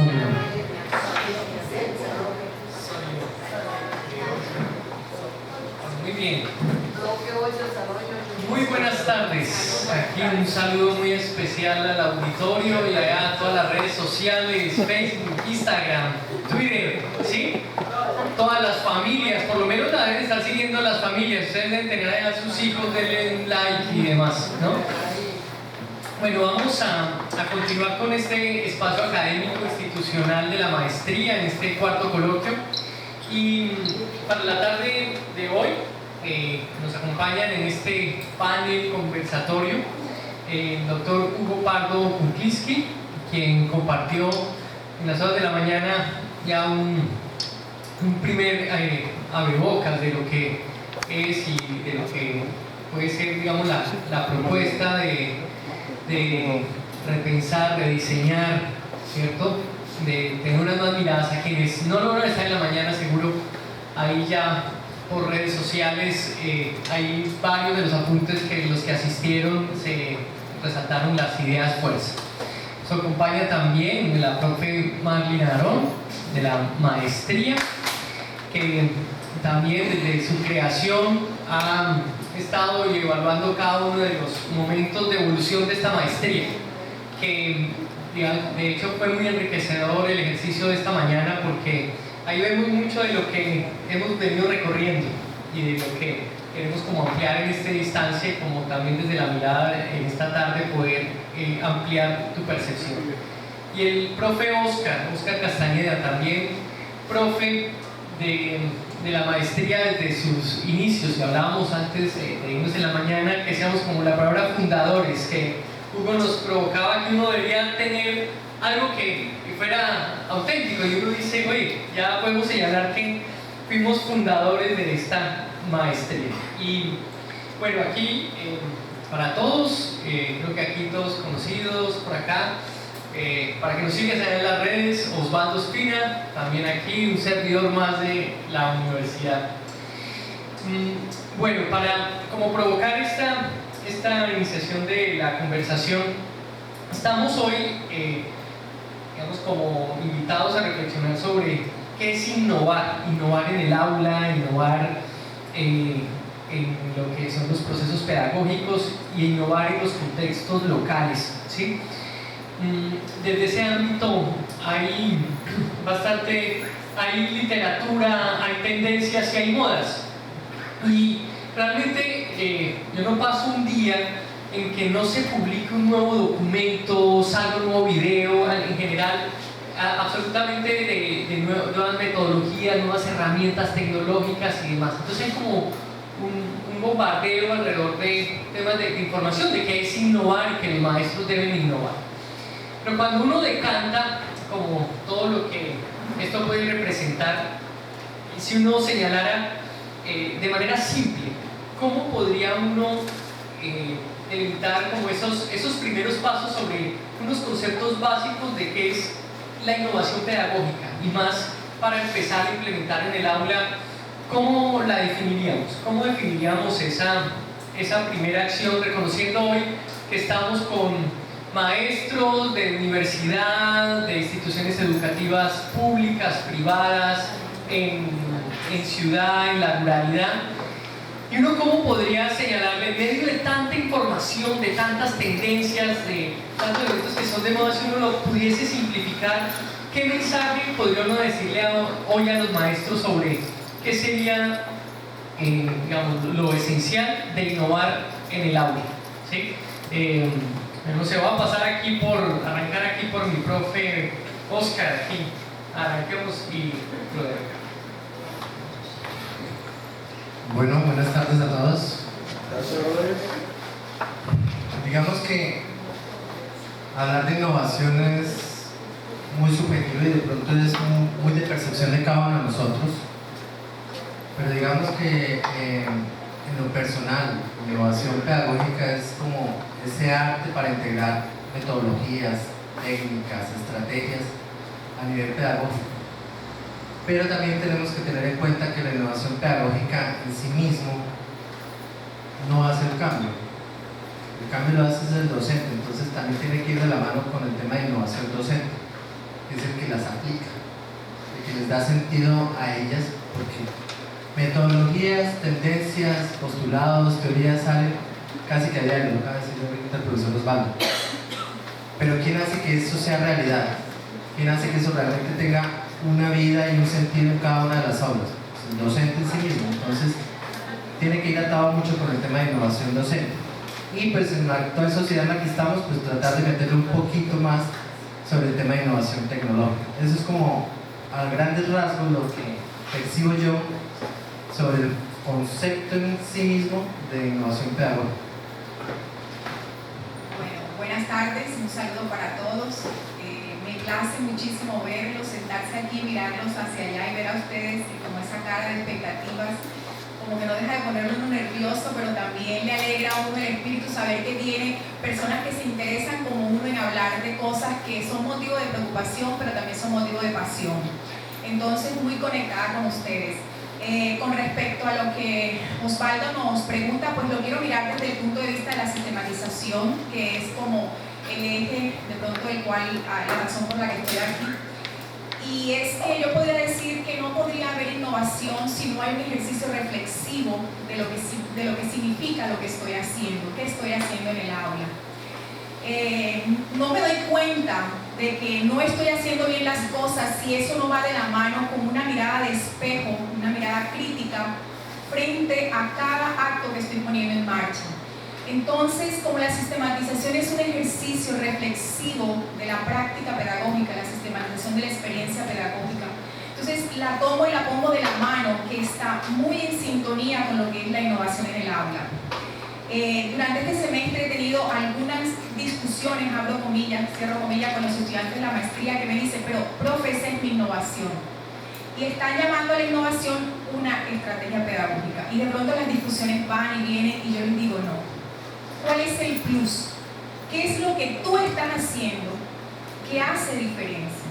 Sonido. Muy bien. Muy buenas tardes. Aquí un saludo muy especial al auditorio y a todas las redes sociales, Facebook, Instagram, Twitter, ¿sí? Todas las familias, por lo menos la deben estar siguiendo las familias. Ustedes deben tener allá a sus hijos, denle un like y demás, ¿no? Bueno, vamos a continuar con este espacio académico institucional de la maestría en este cuarto coloquio. Y para la tarde de hoy nos acompañan en este panel conversatorio el doctor Hugo Pardo Kuklinski, quien compartió en las horas de la mañana ya un primer abrebocas de lo que es y de lo que puede ser, digamos, la propuesta de repensar, de diseñar, ¿cierto? De tener unas más miradas a quienes no logran estar en la mañana, seguro ahí ya por redes sociales hay varios de los apuntes que los que asistieron se resaltaron las ideas fuerza. Nos acompaña también la profe Marlene Arón de la maestría, que también desde su creación ha estado evaluando cada uno de los momentos de evolución de esta maestría, que de hecho fue muy enriquecedor el ejercicio de esta mañana, porque ahí vemos mucho de lo que hemos venido recorriendo y de lo que queremos como ampliar en esta instancia, y como también desde la mirada en esta tarde poder ampliar tu percepción. Y el profe Oscar Castañeda, también profe de la maestría desde sus inicios, y hablábamos antes de irnos en la mañana que seamos como la palabra fundadores, que Hugo nos provocaba que uno debería tener algo que fuera auténtico, y uno dice, oye, ya podemos señalar que fuimos fundadores de esta maestría. Y bueno, aquí para todos, creo que aquí todos conocidos por acá, para que nos sigas en las redes, Osvaldo Espina, también aquí un servidor más de la universidad. Bueno, para como provocar esta iniciación de la conversación, estamos hoy digamos como invitados a reflexionar sobre qué es innovar en el aula, innovar en lo que son los procesos pedagógicos y innovar en los contextos locales, ¿sí? Desde ese ámbito hay literatura, hay tendencias y hay modas, y realmente yo no paso un día en que no se publique un nuevo documento, salga un nuevo video, en general absolutamente de nuevas metodologías, nuevas herramientas tecnológicas y demás. Entonces hay como un bombardeo alrededor de temas de información, de que es innovar y que los maestros deben innovar. Pero cuando uno decanta como todo lo que esto puede representar, y si uno señalara de manera simple cómo podría uno delimitar como esos primeros pasos sobre unos conceptos básicos de qué es la innovación pedagógica, y más para empezar a implementar en el aula, ¿cómo la definiríamos? ¿Cómo definiríamos esa primera acción, reconociendo hoy que estamos con maestros de universidad, de instituciones educativas públicas, privadas, en ciudad, en la ruralidad? Y uno cómo podría señalarle, en medio de tanta información, de tantas tendencias, de tantos elementos que son de moda, si uno lo pudiese simplificar, ¿qué mensaje podría uno decirle hoy a los maestros sobre qué sería digamos, lo esencial de innovar en el aula? ¿Sí? No sé, voy a arrancar aquí por mi profe Oscar, aquí. Arranquemos y lo de acá. Bueno, buenas tardes a todos. Digamos que hablar de innovación es muy subjetivo y de pronto es muy de percepción de cada uno de nosotros, pero digamos que en lo personal, la innovación pedagógica es como ese arte para integrar metodologías, técnicas, estrategias a nivel pedagógico. Pero también tenemos que tener en cuenta que la innovación pedagógica en sí mismo no hace el cambio. El cambio lo hace el docente, entonces también tiene que ir de la mano con el tema de innovación docente. que es el que las aplica, el que les da sentido a ellas, porque metodologías, tendencias, postulados, teorías salen casi que a diario, lo acaba de decir ahorita el profesor Osvaldo. Pero ¿quién hace que eso sea realidad? ¿Quién hace que eso realmente tenga una vida y un sentido en cada una de las aulas? Pues el docente en sí mismo. Entonces, tiene que ir atado mucho con el tema de innovación docente. Y pues en la actual sociedad en la que estamos, pues tratar de meterle un poquito más sobre el tema de innovación tecnológica. Eso es como, a grandes rasgos, lo que percibo yo sobre el concepto en sí mismo de innovación pedagógica. Bueno, buenas tardes, un saludo para todos. Me place muchísimo verlos, sentarse aquí, mirarlos hacia allá y ver a ustedes como esa cara de expectativas, como que no deja de ponerlo uno nervioso, pero también le alegra a uno el espíritu saber que tiene personas que se interesan como uno en hablar de cosas que son motivo de preocupación, pero también son motivo de pasión. Entonces, muy conectada con ustedes. Con respecto a lo que Osvaldo nos pregunta, pues lo quiero mirar desde el punto de vista de la sistematización, que es como el eje de pronto del cual, la razón por la que estoy aquí. Y es que yo podría decir que no podría haber innovación si no hay un ejercicio reflexivo de lo que significa lo que estoy haciendo, qué estoy haciendo en el aula. No me doy cuenta de que no estoy haciendo bien las cosas si eso no va de la mano con una mirada de espejo, una mirada crítica frente a cada acto que estoy poniendo en marcha. Entonces, como la sistematización es un ejercicio reflexivo de la práctica pedagógica, la sistematización de la experiencia pedagógica, entonces la tomo y la pongo de la mano, que está muy en sintonía con lo que es la innovación en el aula. Durante este semestre he tenido algunas discusiones, abro comillas, cierro comillas, con los estudiantes de la maestría que me dicen, pero profe, esa es mi innovación. Y están llamando a la innovación una estrategia pedagógica. Y de pronto las discusiones van y vienen y yo les digo no. ¿Cuál es el plus? ¿Qué es lo que tú estás haciendo que hace diferencia?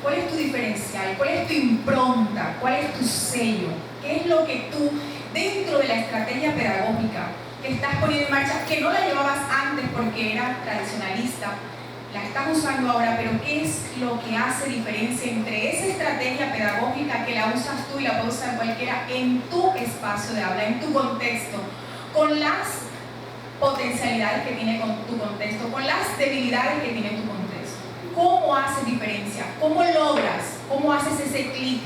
¿Cuál es tu diferencial? ¿Cuál es tu impronta? ¿Cuál es tu sello? ¿Qué es lo que tú, dentro de la estrategia pedagógica que estás poniendo en marcha, que no la llevabas antes porque era tradicionalista, la estás usando ahora, pero qué es lo que hace diferencia entre esa estrategia pedagógica que la usas tú y la puede usar cualquiera en tu espacio de habla, en tu contexto, con las potencialidades que tiene con tu contexto, con las debilidades que tiene tu contexto? ¿Cómo haces diferencia? ¿Cómo logras? ¿Cómo haces ese clic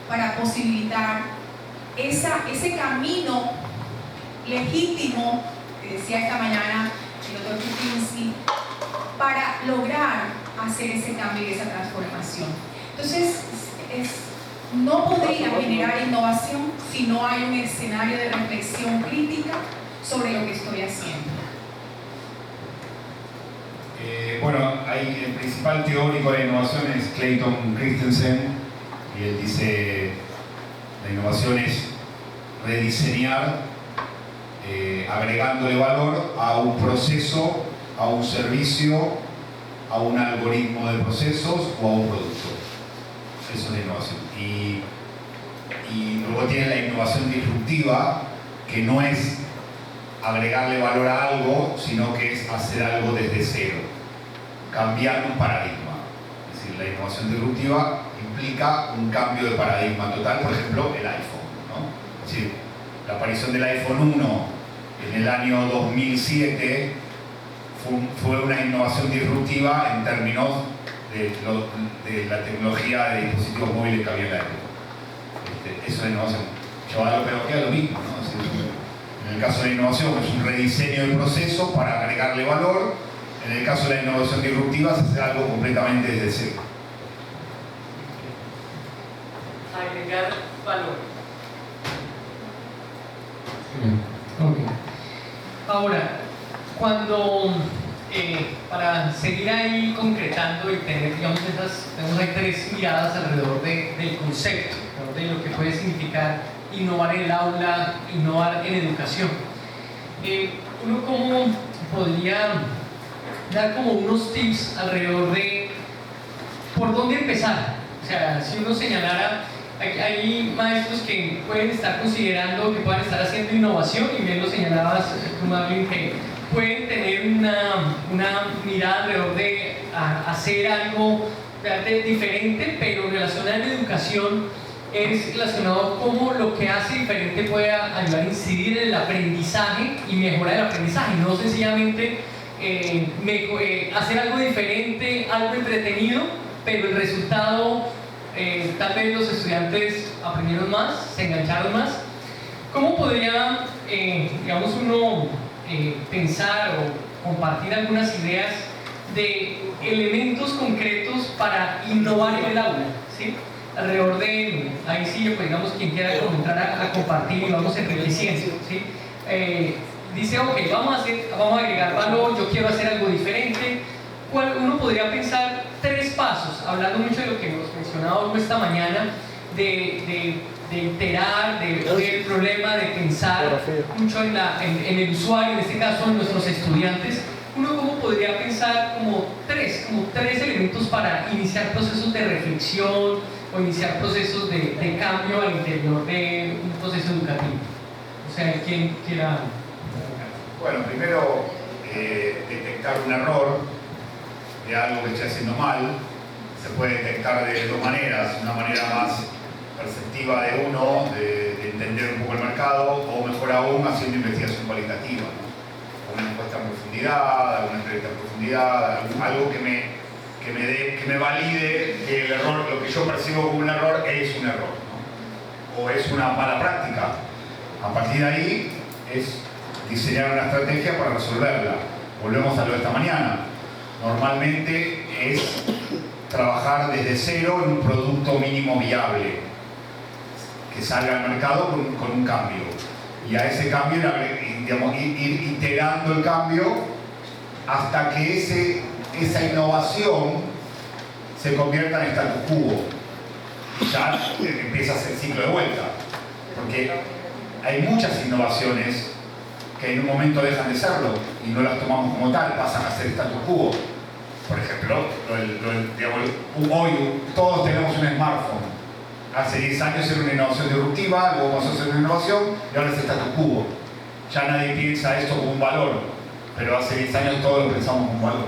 para posibilitar ese camino legítimo, que decía esta mañana el doctor Kupinski, para lograr hacer ese cambio y esa transformación? Entonces, no podría generar innovación si no hay un escenario de reflexión crítica sobre lo que estoy haciendo. Bueno, el principal teórico de la innovación es Clayton Christensen, y él dice: la innovación es rediseñar agregándole valor a un proceso, a un servicio, a un algoritmo de procesos o a un producto. Eso es la innovación. Y luego tiene la innovación disruptiva, que no es agregarle valor a algo, sino que es hacer algo desde cero, cambiando un paradigma. Es decir, la innovación disruptiva implica un cambio de paradigma total, por ejemplo, el iPhone, ¿no? Es decir, la aparición del iPhone 1 en el año 2007 fue una innovación disruptiva en términos de la tecnología de dispositivos móviles que había en la época. Eso es innovación. Llevar a la pedagogía lo mismo, ¿no? Es decir, en el caso de la innovación es un rediseño del proceso para agregarle valor. En el caso de la innovación disruptiva es hacer algo completamente desde cero. Agregar valor. Okay. Ahora, cuando, para seguir ahí concretando y tener, digamos, tenemos ahí tres miradas alrededor del concepto, ¿no? De lo que puede significar innovar en el aula, innovar en educación. Uno cómo podría dar como unos tips alrededor de por dónde empezar. O sea, si uno señalara, hay maestros que pueden estar considerando que puedan estar haciendo innovación, y bien lo señalabas, Marlene, que pueden tener una mirada alrededor de hacer algo diferente, pero relacionado a la educación es relacionado a cómo lo que hace diferente puede ayudar a incidir en el aprendizaje y mejorar el aprendizaje, no sencillamente hacer algo diferente, algo entretenido, pero el resultado, tal vez los estudiantes aprendieron más, se engancharon más. ¿Cómo podría, digamos, uno pensar o compartir algunas ideas de elementos concretos para innovar en el aula? ¿Sí? Alrededor de, ahí sí, pues digamos, quien quiera entrar a compartir y vamos enriqueciendo, ¿sí? Dice, ok, vamos a agregar valor, yo quiero hacer algo diferente. Uno podría pensar 3 pasos, hablando mucho de lo que hemos mencionado esta mañana, de iterar, de ver el problema, de pensar mucho en el usuario, en este caso en nuestros estudiantes. Uno cómo podría pensar como tres elementos para iniciar procesos de reflexión o iniciar procesos de cambio al interior de un proceso educativo. O sea, ¿quién quiera? Bueno, primero detectar un error de algo que esté haciendo mal. Se puede detectar de 2 maneras, una manera más perceptiva de uno, de entender un poco el mercado, o mejor aún haciendo investigación cualitativa, ¿no? Una encuesta en profundidad, alguna entrevista en profundidad, algo que me valide que el error, lo que yo percibo como un error, es un error, ¿no? O es una mala práctica. A partir de ahí es diseñar una estrategia para resolverla. Volvemos a lo de esta mañana. Normalmente es trabajar desde cero en un producto mínimo viable que salga al mercado con un cambio, y a ese cambio ir iterando el cambio hasta que esa innovación se convierta en status quo. Ya empieza a ser ciclo de vuelta, porque hay muchas innovaciones que en un momento dejan de serlo y no las tomamos como tal, pasan a ser status quo. Por ejemplo, hoy todos tenemos un smartphone. Hace 10 años era una innovación disruptiva, luego pasó a ser una innovación y ahora es status quo. Ya nadie piensa esto como un valor, pero hace 10 años todos lo pensamos como un valor.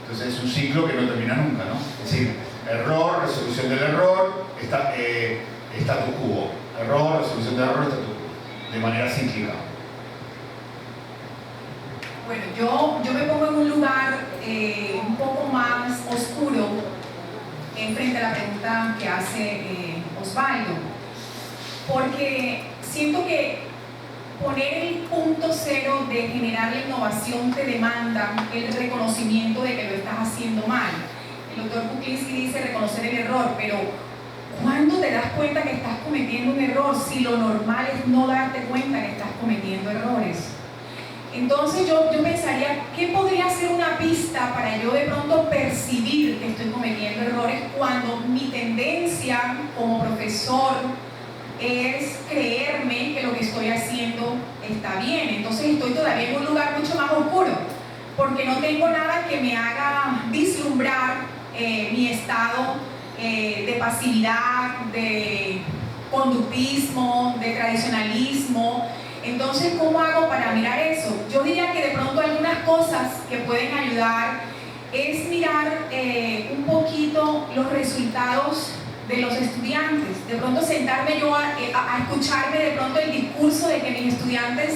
Entonces es un ciclo que no termina nunca, ¿no? Es decir, error, resolución del error, status quo. Error, resolución del error, status quo. De manera cíclica. Bueno, yo me pongo en un lugar un poco más oscuro frente a la pregunta que hace Osvaldo, porque siento que poner el punto cero de generar la innovación te demanda el reconocimiento de que lo estás haciendo mal. El doctor Kuklinski dice reconocer el error, pero ¿cuándo te das cuenta que estás cometiendo un error si lo normal es no darte cuenta que estás cometiendo errores? Entonces yo pensaría, ¿qué podría ser una pista para yo de pronto percibir que estoy cometiendo errores cuando mi tendencia como profesor es creerme que lo que estoy haciendo está bien? Entonces estoy todavía en un lugar mucho más oscuro, porque no tengo nada que me haga vislumbrar mi estado de pasividad, de conductismo, de tradicionalismo. Entonces, ¿cómo hago para mirar eso? Yo diría que de pronto algunas cosas que pueden ayudar es mirar un poquito los resultados de los estudiantes. De pronto sentarme yo a escucharme de pronto el discurso de que mis estudiantes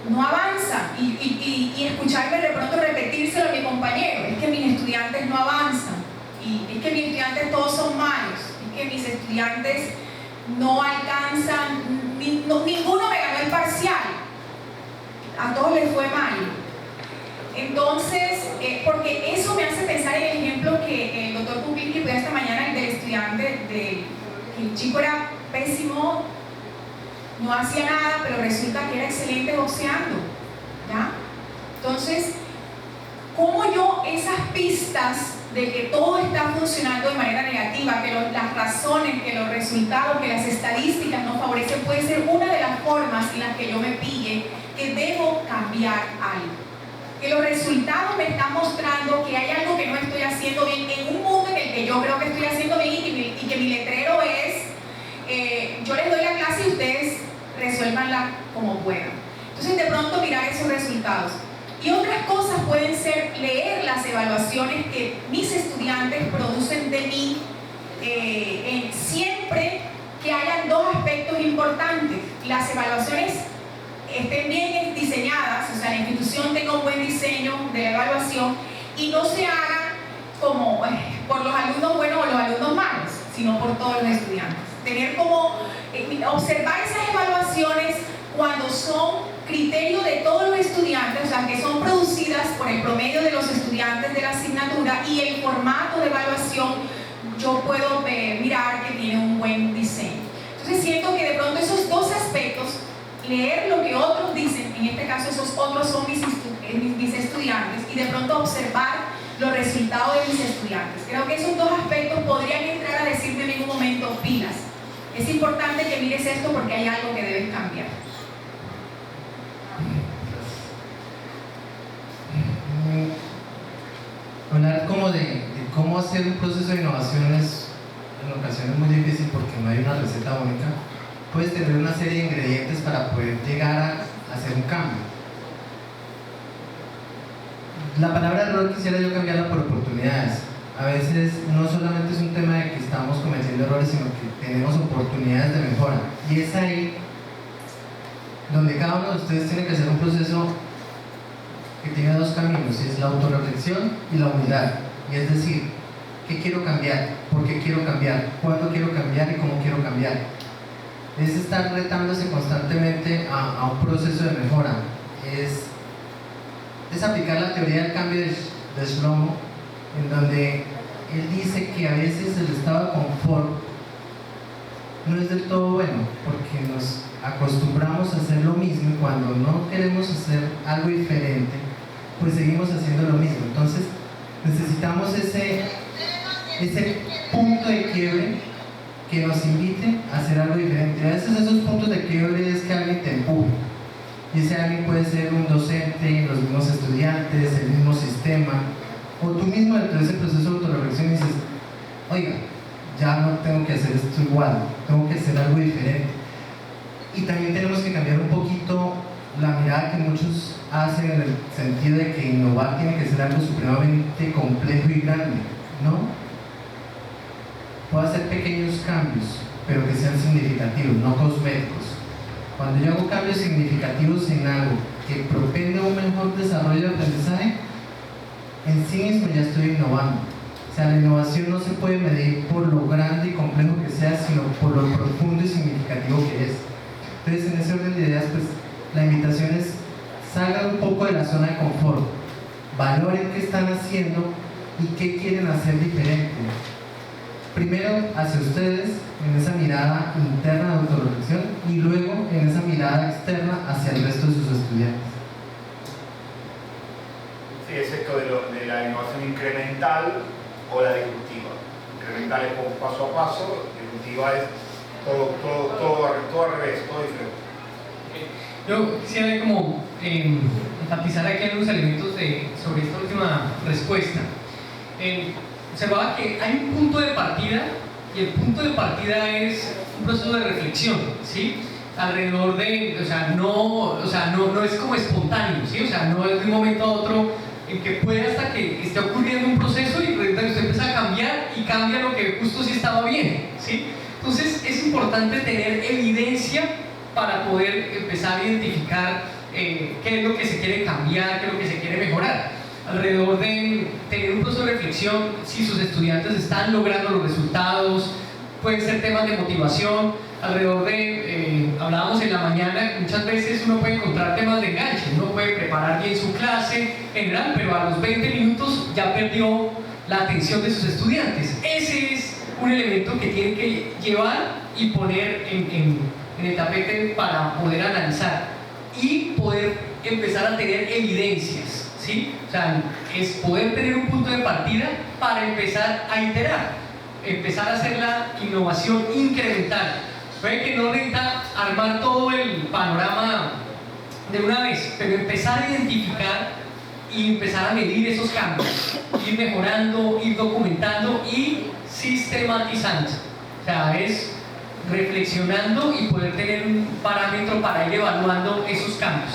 no avanzan y escucharme de pronto repetírselo a mi compañero. Es que mis estudiantes no avanzan, y es que mis estudiantes todos son malos, es que mis estudiantes no alcanzan, ninguno me ganó el parcial, a todos les fue mal. Entonces, porque eso me hace pensar en el ejemplo que el doctor Kuklinski puso esta mañana, el del estudiante, que el chico era pésimo, no hacía nada, pero resulta que era excelente boxeando, ¿ya? Entonces, ¿cómo yo esas pistas de que todo está funcionando de manera negativa, que las razones, que los resultados, que las estadísticas no favorecen, puede ser una de las formas en las que yo me pille que debo cambiar algo? Que los resultados me están mostrando que hay algo que no estoy haciendo bien en un mundo en el que yo creo que estoy haciendo bien y que mi letrero es yo les doy la clase y ustedes resuélvanla como puedan. Entonces de pronto mirar esos resultados. Y otras cosas pueden ser leer las evaluaciones que mis estudiantes producen de mí, siempre que hayan dos aspectos importantes. Las evaluaciones estén bien diseñadas, o sea, la institución tenga un buen diseño de la evaluación y no se haga como por los alumnos buenos o los alumnos malos, sino por todos los estudiantes. Tener como, observar esas evaluaciones cuando son criterio de todos los estudiantes, o sea, que son producidas por el promedio de los estudiantes de la asignatura, y el formato de evaluación yo puedo mirar que tiene un buen diseño. Entonces siento que de pronto esos dos aspectos, leer lo que otros dicen, en este caso esos otros son mis estudiantes, y de pronto observar los resultados de mis estudiantes. Creo que esos dos aspectos podrían entrar a decirme en un momento: pilas, es importante que mires esto porque hay algo que debes cambiar. Hablar como de cómo hacer un proceso de innovación es en ocasiones muy difícil porque no hay una receta única. Puedes tener una serie de ingredientes para poder llegar a hacer un cambio. La palabra error quisiera yo cambiarla por oportunidades. A veces no solamente es un tema de que estamos cometiendo errores, sino que tenemos oportunidades de mejora. Y es ahí donde cada uno de ustedes tiene que hacer un proceso que tiene dos caminos, y es la autorreflexión y la humildad. Y es decir, ¿qué quiero cambiar? ¿Por qué quiero cambiar? ¿Cuándo quiero cambiar? ¿Y cómo quiero cambiar? Es estar retándose constantemente a un proceso de mejora. Es aplicar la teoría del cambio de Shlomo, en donde él dice que a veces el estado de confort no es del todo bueno, porque nos acostumbramos a hacer lo mismo, y cuando no queremos hacer algo diferente, pues seguimos haciendo lo mismo. Entonces necesitamos ese punto de quiebre que nos invite a hacer algo diferente. A veces esos puntos de quiebre es que alguien te empuje, y ese alguien puede ser un docente, los mismos estudiantes, el mismo sistema, o tú mismo dentro de ese proceso de autorreflexión dices: oiga, ya no tengo que hacer esto igual, tengo que hacer algo diferente. Y también tenemos que cambiar un poquito la mirada que muchos hacen, en el sentido de que innovar tiene que ser algo supremamente complejo y grande. No, puedo hacer pequeños cambios, pero que sean significativos, no cosméticos. Cuando yo hago cambios significativos en algo que propende un mejor desarrollo de aprendizaje, en sí mismo ya estoy innovando. O sea, la innovación no se puede medir por lo grande y complejo que sea, sino por lo profundo y significativo que es. Entonces, en ese orden de ideas, pues la invitación es: salgan un poco de la zona de confort, valoren qué están haciendo y qué quieren hacer diferente. Primero hacia ustedes, en esa mirada interna de autorreflexión, y luego en esa mirada externa hacia el resto de sus estudiantes. Sí, es esto de la innovación incremental o la disruptiva. Incremental es paso a paso, disruptiva es todo al revés, todo diferente. Yo quisiera como enfatizar aquí algunos elementos sobre esta última respuesta. Observaba que hay un punto de partida, y el punto de partida es un proceso de reflexión, ¿sí? Alrededor de, no es como espontáneo, ¿sí? O sea, no es de un momento a otro en que puede hasta que esté ocurriendo un proceso y usted empieza a cambiar y cambia lo que justo sí estaba bien, ¿sí? Entonces es importante tener evidencia para poder empezar a identificar qué es lo que se quiere cambiar, qué es lo que se quiere mejorar. Alrededor de tener un proceso de reflexión, si sus estudiantes están logrando los resultados, pueden ser temas de motivación. Alrededor de, hablábamos en la mañana, muchas veces uno puede encontrar temas de enganche, uno puede preparar bien su clase general, pero a los 20 minutos ya perdió la atención de sus estudiantes. Ese es un elemento que tienen que llevar y poner en el tapete para poder analizar y poder empezar a tener evidencias, ¿sí? O sea, es poder tener un punto de partida para empezar a iterar, empezar a hacer la innovación incremental. Puede que no necesita armar todo el panorama de una vez, pero empezar a identificar y empezar a medir esos cambios, ir mejorando, ir documentando y sistematizando. O sea, es reflexionando y poder tener un parámetro para ir evaluando esos cambios.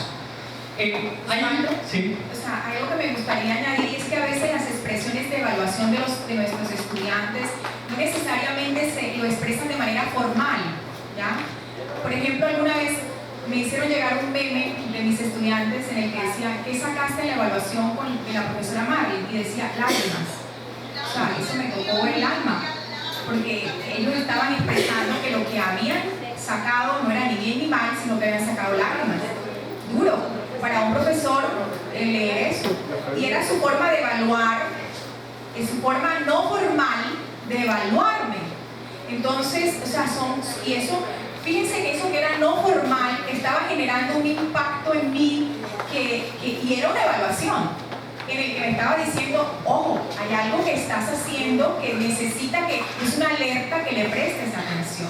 Sí. sea, hay algo que me gustaría añadir, y es que a veces las expresiones de evaluación de nuestros estudiantes no necesariamente lo expresan de manera formal, ¿ya? Por ejemplo, alguna vez me hicieron llegar un meme de mis estudiantes en el que decía, ¿qué sacaste en la evaluación de la profesora Marley? Y decía, lágrimas. O sea, eso me tocó el alma, porque ellos estaban expresando que lo que habían sacado no era ni bien ni mal, sino que habían sacado lágrimas. Duro para un profesor leer eso. Y era su forma de evaluar, su forma no formal de evaluarme. Entonces, o sea, y eso, fíjense que eso que era no formal estaba generando un impacto en mí y era una evaluación en el que me estaba diciendo, ojo, hay algo que estás haciendo que necesita es una alerta que le prestes atención,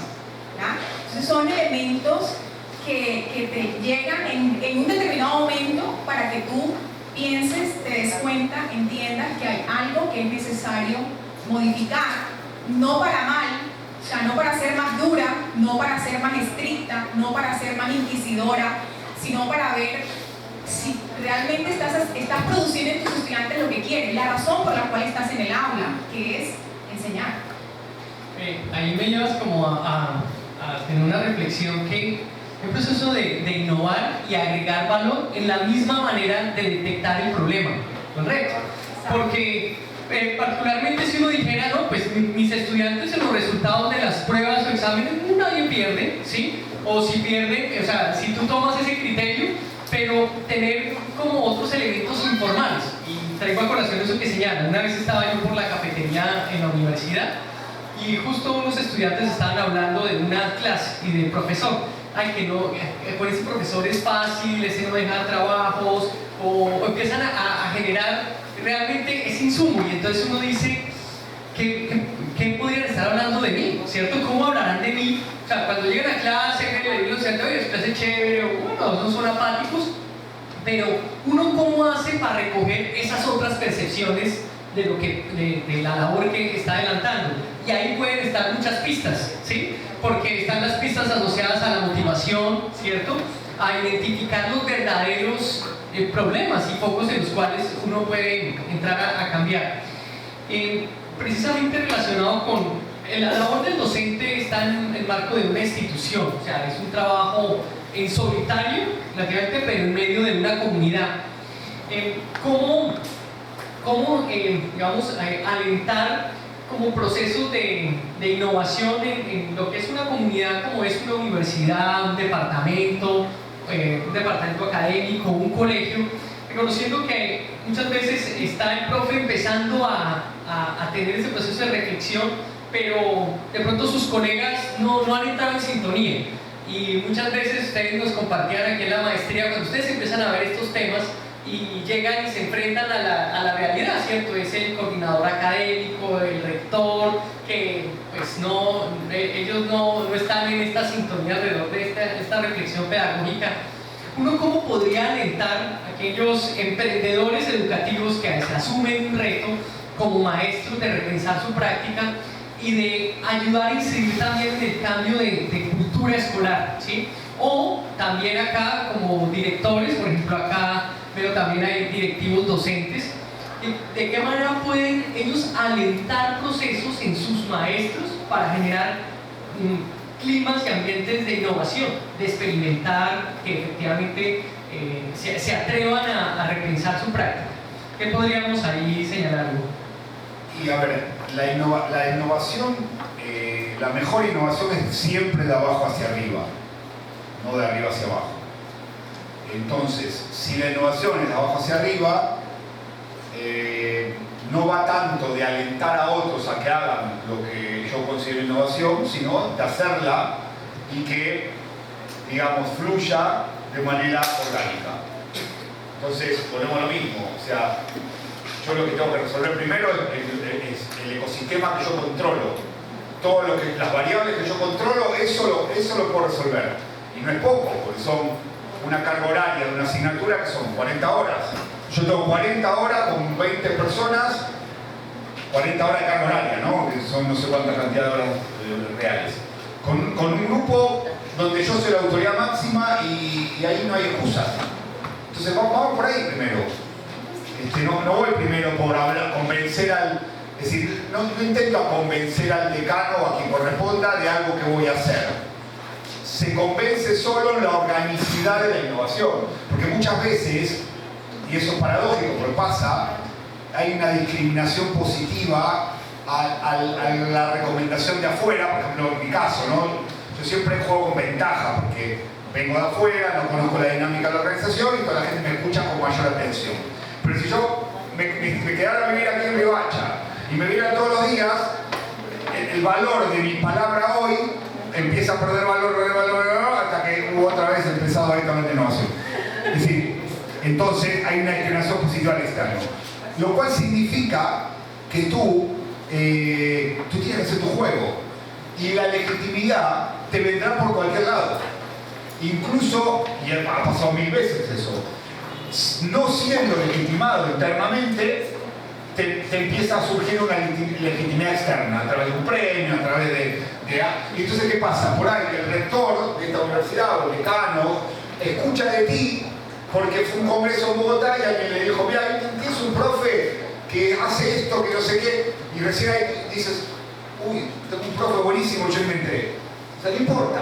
¿ya? Entonces son elementos que te llegan en un determinado momento para que tú pienses, te des cuenta, entiendas que hay algo que es necesario modificar, no para mal, o sea, no para ser más dura, no para ser más estricta, no para ser más inquisidora, sino para ver si realmente estás produciendo en tus estudiantes lo que quieren, la razón por la cual estás en el aula, que es enseñar. Ahí me llevas como a tener una reflexión que un proceso de innovar y agregar valor en la misma manera de detectar el problema, ¿correcto? Porque particularmente si uno dijera, no, pues mis estudiantes en los resultados de las pruebas o exámenes nadie pierde, ¿sí? O si pierden, o sea, si tú tomas ese criterio, pero tener como otros elementos informales. Y traigo a colación eso que señala. Una vez estaba yo por la cafetería en la universidad y justo unos estudiantes estaban hablando de una clase y del profesor. Ay, que no, con ese profesor es fácil, ese no deja trabajos, o empiezan a generar realmente ese insumo, y entonces uno dice, ¿qué podrían estar hablando de mí? ¿Cierto? ¿Cómo hablarán de mí? O sea, cuando llegan a clase, le digo, oye, es clase chévere, o bueno, no son apáticos, pero uno cómo hace para recoger esas otras percepciones de la labor que está adelantando. Y ahí pueden estar muchas pistas, ¿sí? Porque están las pistas asociadas a la motivación, ¿cierto? A identificar los verdaderos problemas y focos en los cuales uno puede entrar a cambiar. Precisamente relacionado con la labor del docente, está en el marco de una institución, o sea, es un trabajo en solitario, relativamente, pero en medio de una comunidad. ¿Cómo digamos, alentar como procesos de innovación en lo que es una comunidad como es una universidad, un departamento académico, un colegio, reconociendo que muchas veces está el profe empezando a tener ese proceso de reflexión, pero de pronto sus colegas no han entrado en sintonía? Y muchas veces ustedes nos compartían aquí en la maestría, cuando ustedes empiezan a ver estos temas y llegan y se enfrentan a la realidad, ¿cierto? Es el coordinador académico, el rector, que pues ellos no están en esta sintonía alrededor de esta reflexión pedagógica. ¿Uno cómo podría alentar a aquellos emprendedores educativos que se asumen un reto como maestros de repensar su práctica y de ayudar a incidir también en el cambio de cultura escolar, ¿sí? O también acá como directores, por ejemplo acá pero también hay directivos docentes, ¿de qué manera pueden ellos alentar procesos en sus maestros para generar climas y ambientes de innovación, de experimentar, que efectivamente se atrevan a repensar su práctica? ¿Qué podríamos ahí señalar? Y a ver, la innovación, la mejor innovación es siempre de abajo hacia arriba, no de arriba hacia abajo. Entonces, si la innovación es de abajo hacia arriba, no va tanto de alentar a otros a que hagan lo que yo considero innovación, sino de hacerla y que, digamos, fluya de manera orgánica. Entonces, ponemos lo mismo, o sea, yo lo que tengo que resolver primero es el ecosistema que yo controlo. Las variables que yo controlo, eso lo puedo resolver. Y no es poco, porque son una carga horaria de una asignatura que son 40 horas. Yo tengo 40 horas con 20 personas, 40 horas de carga horaria, ¿no? Que son no sé cuánta cantidad de horas reales. Con un grupo donde yo soy la autoridad máxima y ahí no hay excusas. Entonces vamos por ahí primero. no voy primero por hablar, convencer al... Es decir, no intento convencer al decano o a quien corresponda de algo que voy a hacer. Se convence solo en la organicidad de la innovación. Porque muchas veces, y eso es paradójico, pero pasa, hay una discriminación positiva a la recomendación de afuera, por ejemplo en mi caso, ¿no? Yo siempre juego con ventaja porque vengo de afuera, no conozco la dinámica de la organización y toda la gente me escucha con mayor atención. Pero si yo me quedara a vivir aquí en Riohacha y me viera todos los días, el valor de mi palabra hoy empieza a perder valor, hasta que hubo otra vez empezado directamente innovación. Es decir, entonces hay una discriminación positiva al externo. Lo cual significa que tú tienes que hacer tu juego. Y la legitimidad te vendrá por cualquier lado. Incluso, y ha pasado 1000 veces eso, no siendo legitimado internamente, te empieza a surgir una legitimidad externa, a través de un premio, a través de... Y entonces, ¿qué pasa? Por ahí el rector de esta universidad o el decano escucha de ti porque fue un congreso en Bogotá y alguien le dijo, mira, tienes un profe que hace esto, que no sé qué, y recién ahí dices, uy, tengo un profe buenísimo, yo inventé. O sea, no importa.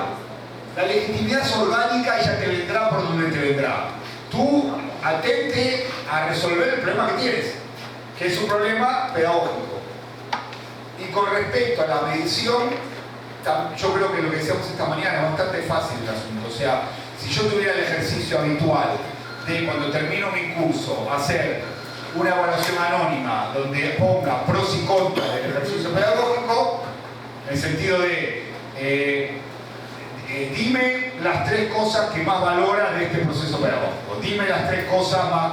La legitimidad es orgánica y ya te vendrá por donde te vendrá. Tú atente a resolver el problema que tienes, que es un problema pedagógico. Y con respecto a la medición, yo creo que lo que decíamos esta mañana es bastante fácil el asunto. O sea, si yo tuviera el ejercicio habitual de cuando termino mi curso hacer una evaluación anónima donde ponga pros y contras del ejercicio pedagógico, en el sentido de dime las 3 cosas que más valoras de este proceso pedagógico, dime las 3 cosas más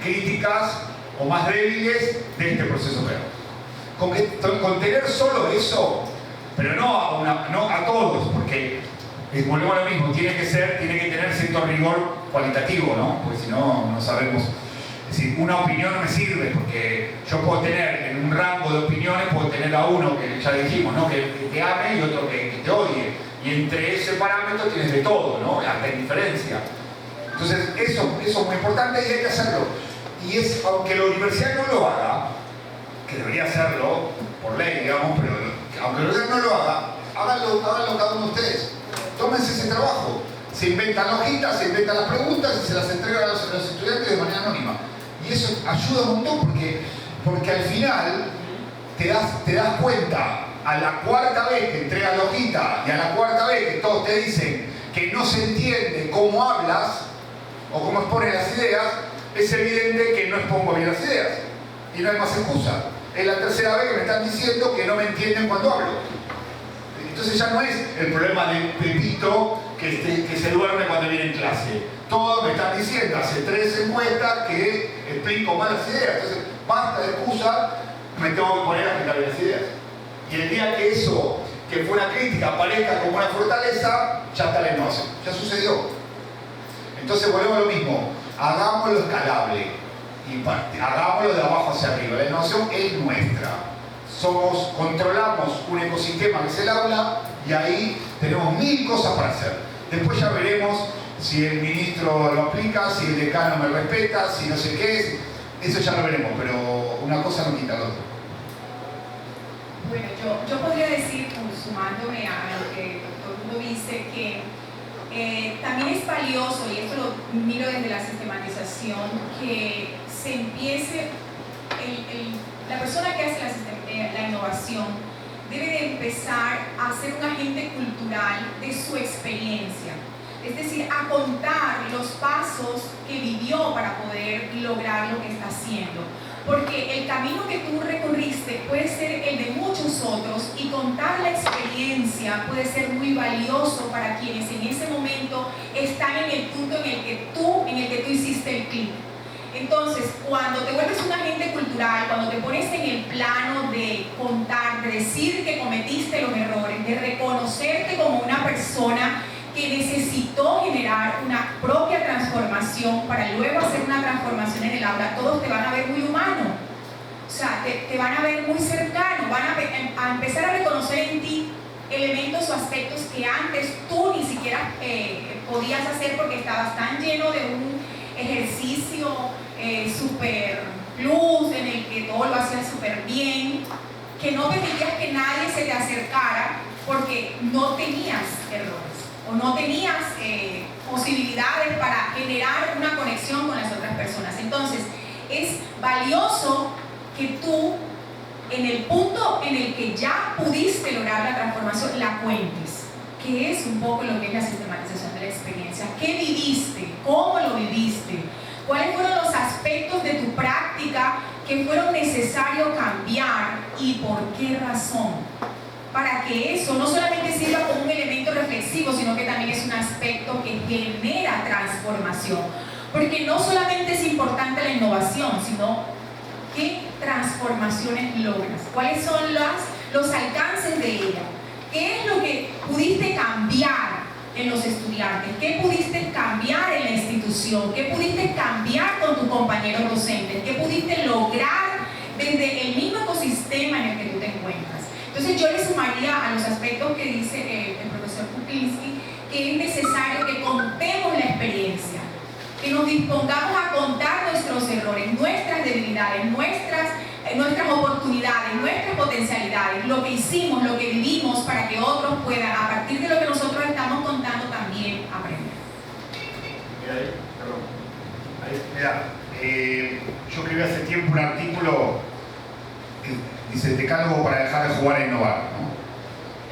críticas o más débiles de este proceso pedagógico. Con tener solo eso, pero no a todos, porque volvemos a lo mismo, tiene que tener cierto rigor cualitativo, ¿no? Porque si no, no sabemos. Es decir, una opinión no me sirve, porque yo puedo tener en un rango de opiniones, puedo tener a uno que ya dijimos, ¿no? Que te ame y otro que te odie. Y entre ese parámetro tienes de todo, ¿no? Hasta indiferencia. Entonces, eso es muy importante y hay que hacerlo. Y aunque la universidad no lo haga, que debería hacerlo por ley, digamos, pero aunque la universidad no lo haga, háganlo cada uno de ustedes. Tómense ese trabajo. Se inventan hojitas, se inventan las preguntas y se las entregan a los estudiantes de manera anónima. Y eso ayuda un montón porque al final te das cuenta a la 4ª vez que entregas la hojita y a la 4ª vez que todos te dicen que no se entiende cómo hablas o cómo expones las ideas, es evidente que no expongo bien las ideas. Y no hay más excusa. Es la 3ª vez que me están diciendo que no me entienden cuando hablo. Entonces ya no es el problema de Pepito que se duerme cuando viene en clase. Todos me están diciendo, hace 3 encuestas que explico mal las ideas. Entonces, basta de excusa, me tengo que poner a explicar las ideas. Y el día que eso, que fue una crítica, aparezca como una fortaleza, ya está la innovación. Ya sucedió. Entonces volvemos a lo mismo. Hagámoslo escalable y hagámoslo de abajo hacia arriba. La innovación es nuestra. Controlamos un ecosistema que es el aula y ahí tenemos 1000 cosas para hacer. Después ya veremos si el ministro lo aplica, si el decano me respeta, si no sé qué es. Eso ya lo veremos, pero una cosa no quita la otra. Bueno, yo podría decir, sumándome a lo que el doctor Hugo dice, que también es valioso, y esto lo miro desde la sistematización, que se empiece, la persona que hace la innovación debe de empezar a ser un agente cultural de su experiencia. Es decir, a contar los pasos que vivió para poder lograr lo que está haciendo. Porque el camino que tú recorriste puede ser el de muchos otros y contar la experiencia puede ser muy valioso para quienes en ese momento están en el punto en el que tú hiciste el clic. Entonces, cuando te vuelves un agente cultural, cuando te pones en el plano de contar, de decir que cometiste los errores, de reconocerte como una persona que necesitó generar una propia transformación para luego hacer una transformación en el aula, todos te van a ver muy humano. O sea, te van a ver muy cercano, van a empezar a reconocer en ti elementos o aspectos que antes tú ni siquiera podías hacer porque estabas tan lleno de un ejercicio super plus, en el que todo lo hacías súper bien, que no permitías que nadie se te acercara porque no tenías errores o no tenías posibilidades para generar una conexión con las otras personas. Entonces, es valioso que tú, en el punto en el que ya pudiste lograr la transformación, la cuentes. ¿Qué es un poco lo que es la sistematización de la experiencia? ¿Qué viviste? ¿Cómo lo viviste? ¿Cuáles fueron los aspectos de tu práctica que fueron necesarios cambiar y por qué razón? Para que eso no solamente sirva como un elemento reflexivo, sino que también es un aspecto que genera transformación. Porque no solamente es importante la innovación, sino qué transformaciones logras, cuáles son los alcances de ella, qué es lo que pudiste cambiar en los estudiantes, qué pudiste cambiar en la institución, qué pudiste cambiar con tus compañeros docentes, qué pudiste lograr desde el mismo ecosistema en el que tú te encuentras. Entonces yo le sumaría a los aspectos que dice el profesor Kupinski que es necesario que contemos la experiencia, que nos dispongamos a contar nuestros errores, nuestras debilidades, nuestras oportunidades, nuestras potencialidades, lo que hicimos, lo que vivimos, para que otros puedan, a partir de lo que nosotros estamos contando, también aprender. Yo escribí hace tiempo un artículo que dice decálogo para dejar de jugar a innovar, ¿no?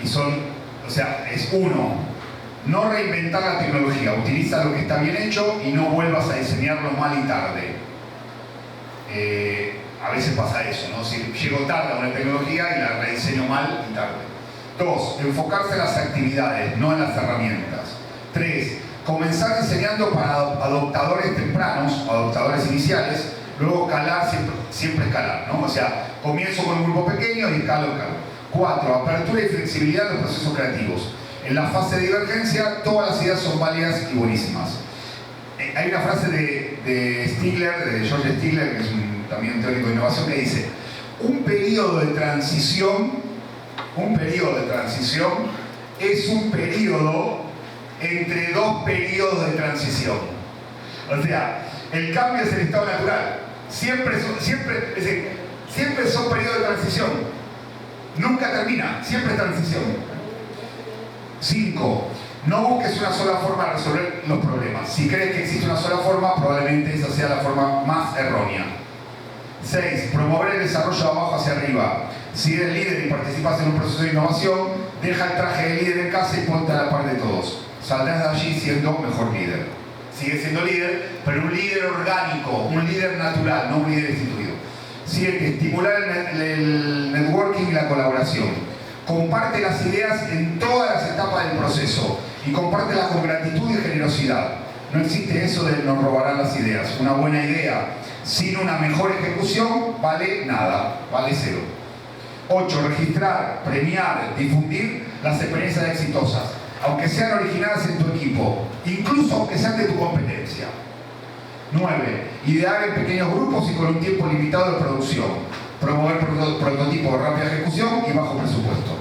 Y es uno, no reinventar la tecnología, utiliza lo que está bien hecho y no vuelvas a diseñarlo mal y tarde. A veces pasa eso, ¿no? Si llego tarde a una tecnología y la rediseño mal y tarde. 2. Enfocarse en las actividades, no en las herramientas. 3. Comenzar diseñando para adoptadores tempranos, adoptadores iniciales, luego calar, siempre escalar, ¿no? O sea, comienzo con un grupo pequeño y escalo. 4. Apertura y flexibilidad en los procesos creativos. En la fase de divergencia, todas las ideas son válidas y buenísimas. Hay una frase de Stigler, de George Stigler, que es también un teórico de innovación, que dice: un periodo de transición es un periodo entre dos periodos de transición. O sea, el cambio es el estado natural. Siempre son periodos de transición. Nunca termina, siempre es transición. 5. No busques una sola forma de resolver los problemas. Si crees que existe una sola forma, probablemente esa sea la forma más errónea. 6. Promover el desarrollo de abajo hacia arriba. Si eres líder y participas en un proceso de innovación, deja el traje de líder en casa y ponte a la par de todos. Saldrás de allí siendo mejor líder. Sigue siendo líder, pero un líder orgánico, un líder natural, no un líder instituido. 7. Estimular el networking y la colaboración. Comparte las ideas en todas las etapas del proceso y compártelas con gratitud y generosidad. No existe eso de nos robarán las ideas. Una buena idea sin una mejor ejecución vale nada, vale 0. 8. Registrar, premiar, difundir las experiencias exitosas, aunque sean originadas en tu equipo, incluso aunque sean de tu competencia. 9. Idear en pequeños grupos y con un tiempo limitado de producción. Promover prototipos de rápida ejecución y bajo presupuesto.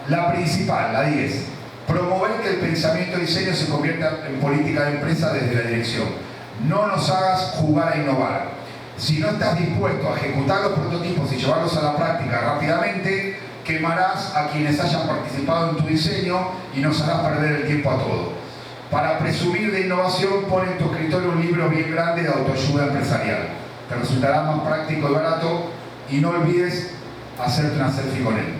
La principal, la 10. Promover que el pensamiento y diseño se convierta en política de empresa desde la dirección. No nos hagas jugar a innovar. Si no estás dispuesto a ejecutar los prototipos y llevarlos a la práctica rápidamente, quemarás a quienes hayan participado en tu diseño y nos harás perder el tiempo a todos. Para presumir de innovación, pon en tu escritorio un libro bien grande de autoayuda empresarial. Te resultará más práctico y barato, y no olvides hacerte una selfie con él.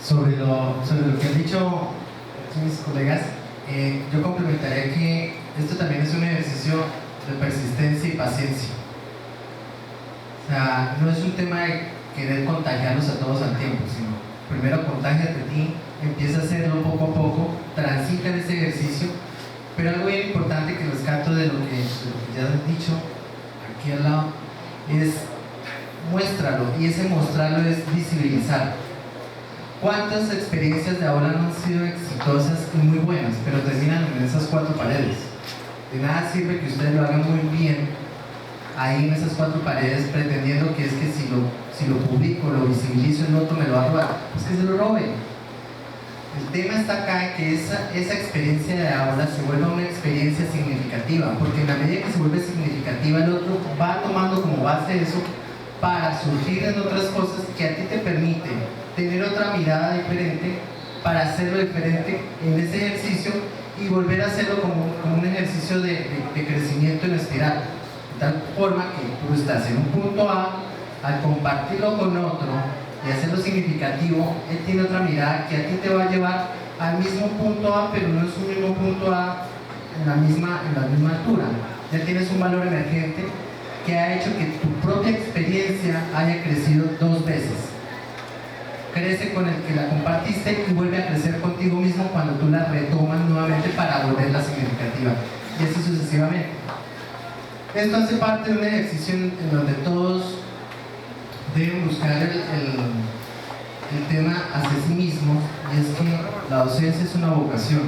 Sobre lo que han dicho mis colegas, yo complementaría que esto también es un ejercicio de persistencia y paciencia. O sea, no es un tema de querer contagiarlos a todos al tiempo, sino primero contágiate a ti, empieza a hacerlo poco a poco, transita en ese ejercicio. Pero algo bien importante que rescato de lo que ya han dicho aquí al lado es muéstralo, y ese mostrarlo es visibilizar. ¿Cuántas experiencias de aula no han sido exitosas y muy buenas, pero terminan en esas 4 paredes? De nada sirve que ustedes lo hagan muy bien ahí en esas 4 paredes, pretendiendo que es que si lo publico, lo visibilizo, el otro me lo va a robar. Pues que se lo robe. El tema está acá en que esa experiencia de aula se vuelva una experiencia significativa, porque en la medida que se vuelve significativa, el otro va tomando como base eso para surgir en otras cosas que a ti te permite tener otra mirada diferente para hacerlo diferente en ese ejercicio y volver a hacerlo como un ejercicio de crecimiento en espiral. De tal forma que tú estás en un punto A, al compartirlo con otro y hacerlo significativo, él tiene otra mirada que a ti te va a llevar al mismo punto A, pero no es un mismo punto A en la misma altura. Ya tienes un valor emergente que ha hecho que tu propia experiencia haya crecido 2 veces. Crece con el que la compartiste y vuelve a crecer contigo mismo cuando tú la retomas nuevamente para volverla significativa, y así sucesivamente. Esto hace parte de un ejercicio en donde todos deben buscar el tema hacia sí mismos, y es que la docencia es una vocación.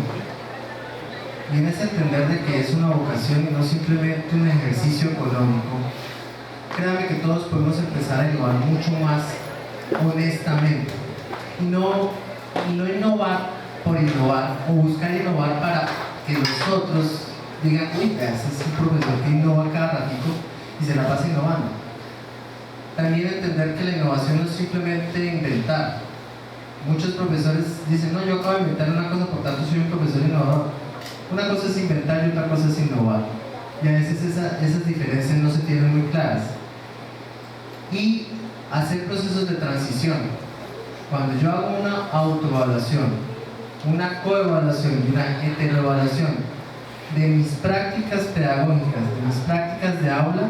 Y en ese entender de que es una vocación y no simplemente un ejercicio económico, créanme que todos podemos empezar a innovar mucho más honestamente, y no innovar por innovar o buscar innovar para que los otros digan, uy, ese es un profesor que innova cada ratito y se la pasa innovando. También entender que la innovación no es simplemente inventar. Muchos profesores dicen, no, yo acabo de inventar una cosa, por tanto soy un profesor innovador. Una cosa es inventar y otra cosa es innovar, y a veces esas diferencias no se tienen muy claras. Y hacer procesos de transición. Cuando yo hago una autoevaluación, una coevaluación y una heteroevaluación de mis prácticas pedagógicas, de mis prácticas de aula,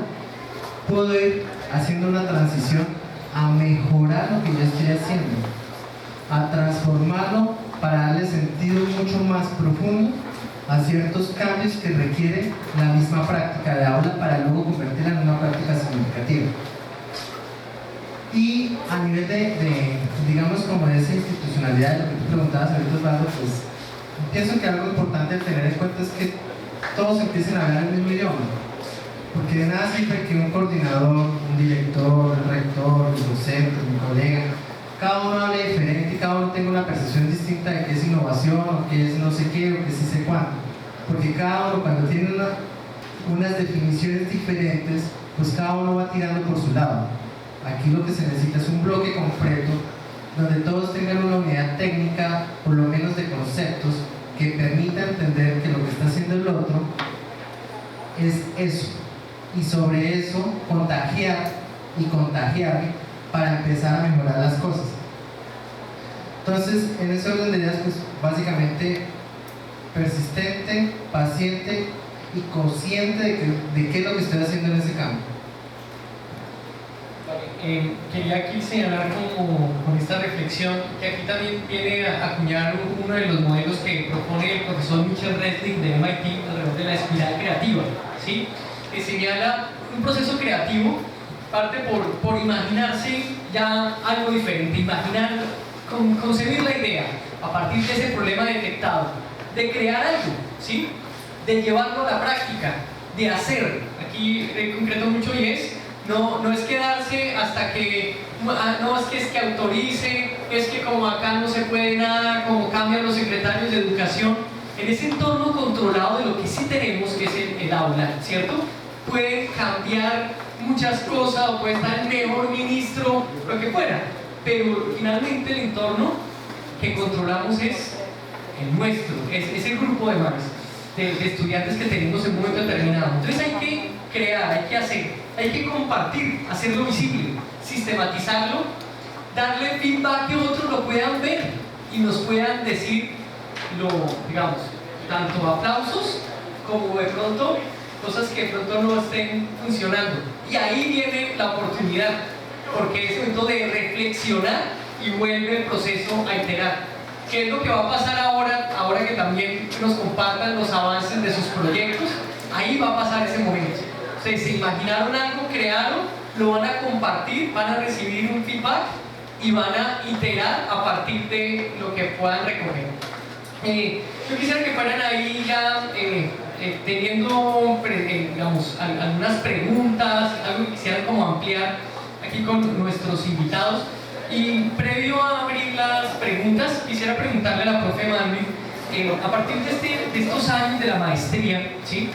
puedo ir haciendo una transición a mejorar lo que yo estoy haciendo, a transformarlo para darle sentido mucho más profundo a ciertos cambios que requiere la misma práctica de aula para luego convertirla en una práctica significativa. Y a nivel digamos, como de esa institucionalidad de lo que tú preguntabas ahorita, Osvaldo, pues pienso que algo importante a tener en cuenta es que todos empiecen a hablar el mismo idioma, porque de nada sirve que un coordinador, un director, el rector, el docente, mi colega, cada uno hable diferente y cada uno tenga una percepción distinta de qué es innovación, o qué es no sé qué, o qué sí sé cuánto, porque cada uno, cuando tiene unas definiciones diferentes, pues cada uno va tirando por su lado. Aquí lo que se necesita es un bloque completo donde todos tengan una unidad técnica, por lo menos de conceptos, que permita entender que lo que está haciendo el otro es eso, y sobre eso contagiar y contagiarme para empezar a mejorar las cosas. Entonces, en ese orden de ideas, pues básicamente persistente, paciente y consciente de qué es lo que estoy haciendo en ese campo. Quería aquí señalar con esta reflexión que aquí también viene a acuñar uno de los modelos que propone el profesor Mitchell Resnick de MIT alrededor de la espiral creativa, ¿sí? Que señala un proceso creativo, parte por imaginarse ya algo diferente, imaginar, concebir la idea a partir de ese problema detectado, de crear algo, ¿sí? De llevarlo a la práctica, de hacer. Aquí concreto mucho y no es quedarse hasta que, no es que autorice, es que como acá no se puede nada, como cambian los secretarios de educación, en ese entorno controlado de lo que sí tenemos, que es el aula, ¿cierto? Pueden cambiar muchas cosas, o puede estar el mejor ministro, lo que fuera, pero finalmente el entorno que controlamos es el nuestro, es ese grupo de manos, de estudiantes que tenemos en un momento determinado. Entonces hay que crear, hay que hacer, hay que compartir, hacerlo visible, sistematizarlo, darle feedback que otros lo puedan ver y nos puedan decir, digamos, tanto aplausos como de pronto cosas que de pronto no estén funcionando. Y ahí viene la oportunidad, porque es momento de reflexionar y vuelve el proceso a iterar. ¿Qué es lo que va a pasar ahora que también nos compartan los avances de sus proyectos? Ahí va a pasar ese momento. Ustedes se imaginaron algo, crearon, lo van a compartir, van a recibir un feedback y van a iterar a partir de lo que puedan recoger. Yo quisiera que fueran ahí ya teniendo, digamos, algunas preguntas, algo que quisieran como ampliar aquí con nuestros invitados. Y previo a abrir las preguntas, quisiera preguntarle a la profe Marlin, a partir de estos años de la maestría, ¿sí?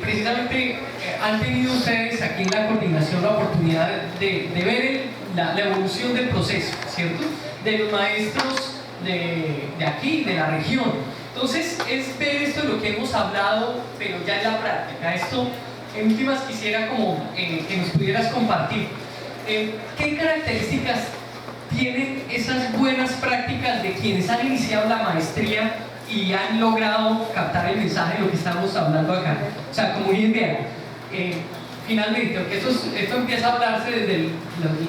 Precisamente han tenido ustedes aquí en la coordinación la oportunidad de ver la evolución del proceso, ¿cierto? De los maestros de aquí, de la región. Entonces, es ver esto de lo que hemos hablado, pero ya en la práctica. Esto, en últimas, quisiera como que nos pudieras compartir. ¿Qué características tienen esas buenas prácticas de quienes han iniciado la maestría y han logrado captar el mensaje de lo que estamos hablando acá? O sea, como bien vean, finalmente, porque esto empieza a hablarse desde el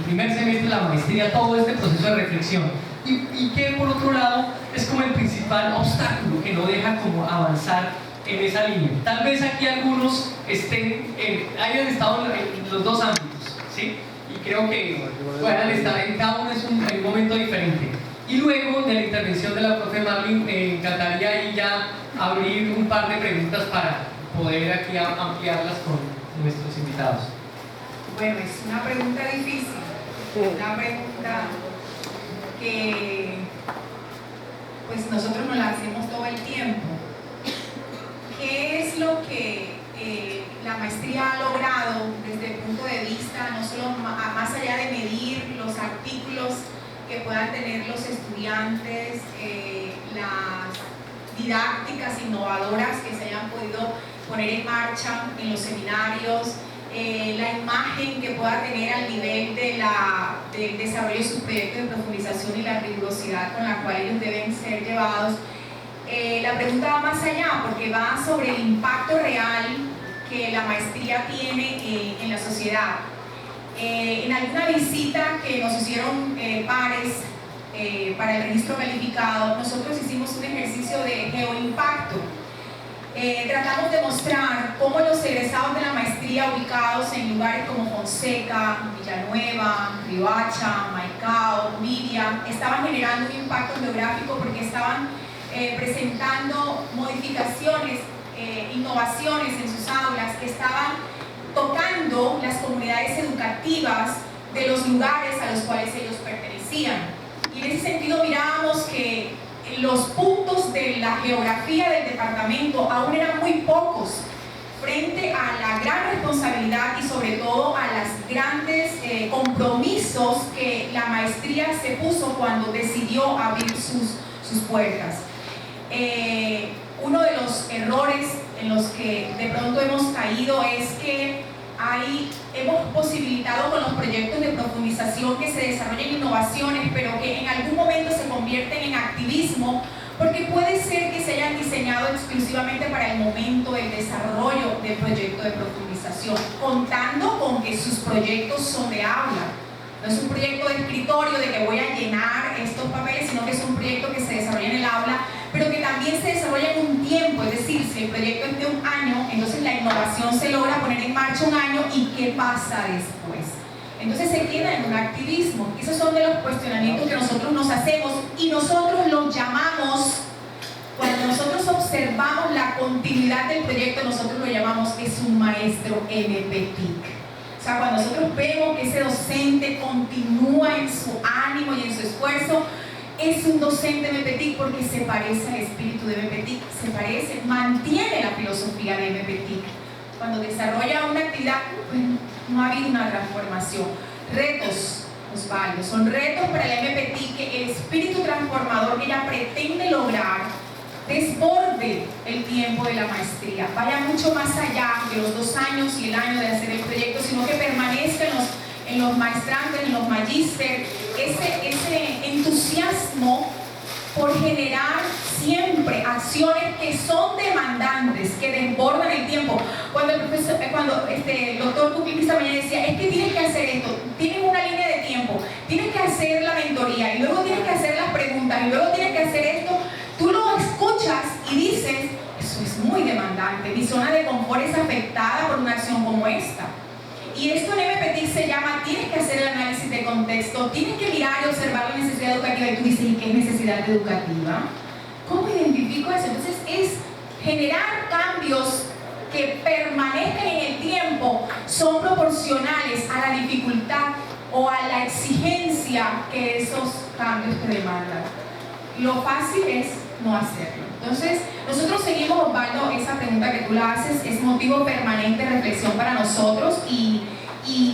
primer semestre de la maestría, todo este proceso de reflexión, y que por otro lado es como el principal obstáculo que no deja como avanzar en esa línea. Tal vez aquí algunos hayan estado en los dos ámbitos, ¿sí? Y creo que puedan estar en cada uno en un momento diferente. Y luego de la intervención de la profe Marlin, me encantaría ahí ya abrir un par de preguntas para poder aquí ampliarlas con nuestros invitados. Bueno, es una pregunta difícil, una pregunta que pues nosotros nos la hacemos todo el tiempo. ¿Qué es lo que la maestría ha logrado desde el punto de vista, no solo más allá de medir los artículos que puedan tener los estudiantes, las didácticas innovadoras que se hayan podido poner en marcha en los seminarios, la imagen que pueda tener al nivel del desarrollo de sus proyectos de profundización y la rigurosidad con la cual ellos deben ser llevados? La pregunta va más allá porque va sobre el impacto real que la maestría tiene en la sociedad. En alguna visita que nos hicieron pares para el registro calificado, nosotros hicimos un ejercicio de geoimpacto. Tratamos de mostrar cómo los egresados de la maestría ubicados en lugares como Fonseca, Villanueva, Riohacha, Maicao, Viria, estaban generando un impacto geográfico porque estaban presentando modificaciones, innovaciones en sus aulas que estaban tocando las comunidades educativas de los lugares a los cuales ellos pertenecían. Y en ese sentido mirábamos que los puntos de la geografía del departamento aún eran muy pocos frente a la gran responsabilidad y sobre todo a los grandes compromisos que la maestría se puso cuando decidió abrir sus puertas. Uno de los errores en los que de pronto hemos caído es que hemos posibilitado con los proyectos de profundización que se desarrollen innovaciones, pero que en algún momento se convierten en activismo, porque puede ser que se hayan diseñado exclusivamente para el momento del desarrollo del proyecto de profundización, contando con que sus proyectos son de aula. No es un proyecto de escritorio de que voy a llenar estos papeles, sino que es un proyecto que se desarrolla en el aula, pero que también se desarrolla en un tiempo. Es decir, si el proyecto es de un año, entonces la innovación se logra poner en marcha un año, y ¿qué pasa después? Entonces se queda en un activismo. Esos son de los cuestionamientos que nosotros nos hacemos, y nosotros los llamamos, cuando nosotros observamos la continuidad del proyecto, nosotros lo llamamos que es un maestro MPTIC. O sea, cuando nosotros vemos que ese docente continúa en su ánimo y en su esfuerzo, es un docente MPTIC porque se parece al espíritu de MPTIC, mantiene la filosofía de MPTIC. Cuando desarrolla una actividad, pues, no ha habido una transformación. Retos, Osvaldo, son retos para el MPTIC que el espíritu transformador que ella pretende lograr desborde el tiempo de la maestría, vaya mucho más allá de los 2 años y el año de hacer el proyecto, sino que permanezca en los maestrantes, en los magíster, ese entusiasmo por generar siempre acciones que son demandantes, que desbordan el tiempo. Cuando el doctor Cupín esta mañana decía, es que tienes que hacer esto, tienes una línea de tiempo, tienes que hacer la mentoría, y luego tienes que hacer las preguntas, y luego tienes que hacer esto, tú lo escuchas y dices, eso es muy demandante, mi zona de confort es afectada por una acción como esta. Y esto en MPTIC se llama, tienes que hacer el análisis de contexto, tienes que mirar y observar la necesidad educativa, y tú dices, ¿y qué es necesidad educativa? ¿Cómo identifico eso? Entonces es generar cambios que permanezcan en el tiempo, son proporcionales a la dificultad o a la exigencia que esos cambios te demandan. Lo fácil es no hacerlo. Entonces, nosotros seguimos, Osvaldo, esa pregunta que tú la haces, es motivo permanente de reflexión para nosotros y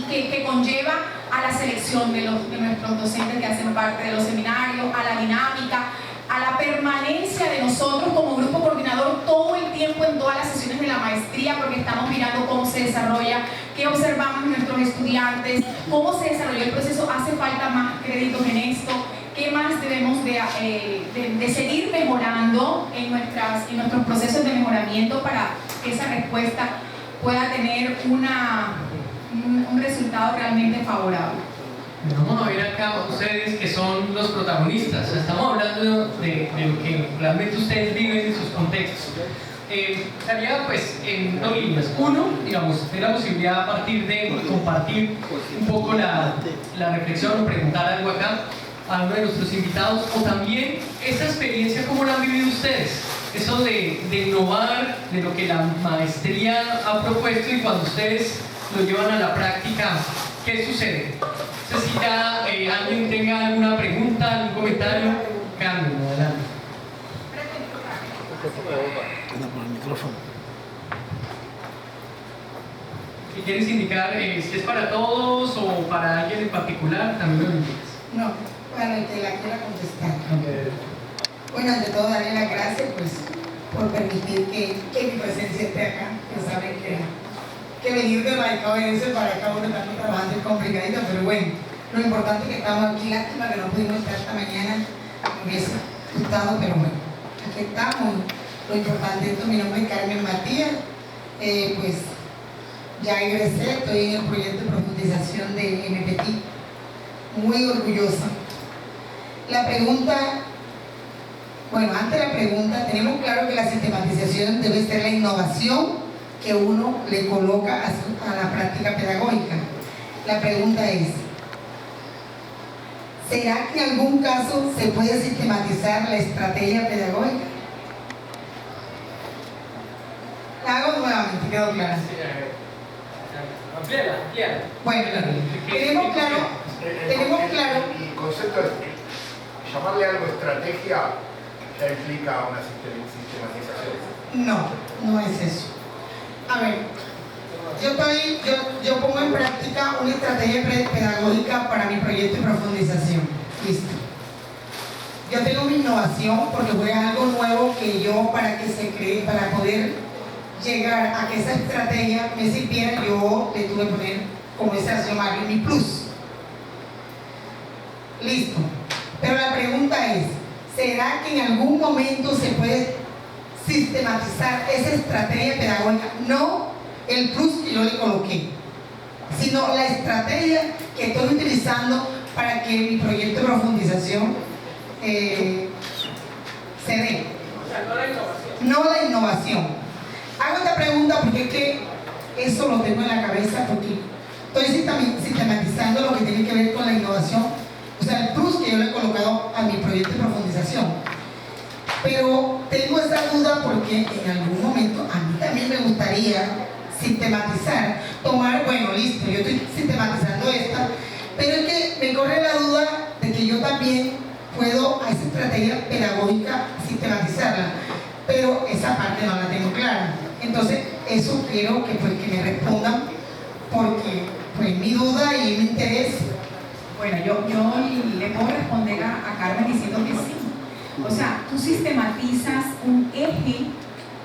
que conlleva a la selección de nuestros docentes que hacen parte de los seminarios, a la dinámica, a la permanencia de nosotros como grupo coordinador todo el tiempo en todas las sesiones de la maestría, porque estamos mirando cómo se desarrolla, qué observamos en nuestros estudiantes, cómo se desarrolló el proceso, hace falta más créditos en esto, qué más debemos de seguir mejorando en nuestros procesos de mejoramiento para que esa respuesta pueda tener un resultado realmente favorable. Vamos a ver acá ustedes que son los protagonistas. Estamos hablando de lo que realmente ustedes viven en sus contextos. Estaría pues en dos líneas. Uno, digamos, tener la posibilidad a partir de compartir un poco la reflexión o preguntar algo acá a uno de nuestros invitados, o también esa experiencia, cómo la han vivido ustedes, eso de innovar, de lo que la maestría ha propuesto, y cuando ustedes lo llevan a la práctica, ¿qué sucede? No sé si ya alguien tenga alguna pregunta, algún comentario. Carmen, adelante. Si quieres indicar si es para todos o para alguien en particular, también lo indicas. No, para el que la quiera contestar. Bueno, ante todo darle las gracias pues, por permitir que mi presencia esté acá. Que saben que venir de Valcabense para acá uno también trabajando es complicadito, pero bueno, lo importante es que estamos aquí. Lástima que no pudimos estar esta mañana, me hubiese gustado, pero bueno, aquí estamos. Lo importante es esto. Mi nombre es Carmen Matías, pues ya egresé, estoy en el proyecto de profundización de MPT, muy orgullosa. La pregunta, bueno, antes de la pregunta, tenemos claro que la sistematización debe ser la innovación que uno le coloca a la práctica pedagógica. La pregunta es, ¿será que en algún caso se puede sistematizar la estrategia pedagógica? La hago nuevamente, quedó claro. Bueno, tenemos claro. El concepto es llamarle algo estrategia ya implica una sistematización. No es eso. A ver, yo pongo en práctica una estrategia pedagógica para mi proyecto de profundización. Listo. Yo tengo mi innovación porque fue algo nuevo que yo, para que se cree, para poder llegar a que esa estrategia me sirviera, yo le tuve que poner, como ese llamarle, mi plus. Listo. Pero la pregunta es, ¿será que en algún momento se puede sistematizar esa estrategia pedagógica? No el plus que yo le coloqué, sino la estrategia que estoy utilizando para que mi proyecto de profundización se dé. No la innovación. Hago esta pregunta porque es que eso lo tengo en la cabeza, porque estoy sistematizando lo que tiene que ver con la innovación, o sea, el plus que yo le he colocado a mi proyecto de profundización. Pero tengo esa duda porque en algún momento a mí también me gustaría sistematizar, tomar, bueno, listo, yo estoy sistematizando esta, pero es que me corre la duda de que yo también puedo a esa estrategia pedagógica sistematizarla, pero esa parte no la tengo clara. Entonces, eso quiero que me respondan, porque pues mi duda y mi interés. Bueno, yo le puedo responder a Carmen diciendo que sí. O sea, tú sistematizas un eje.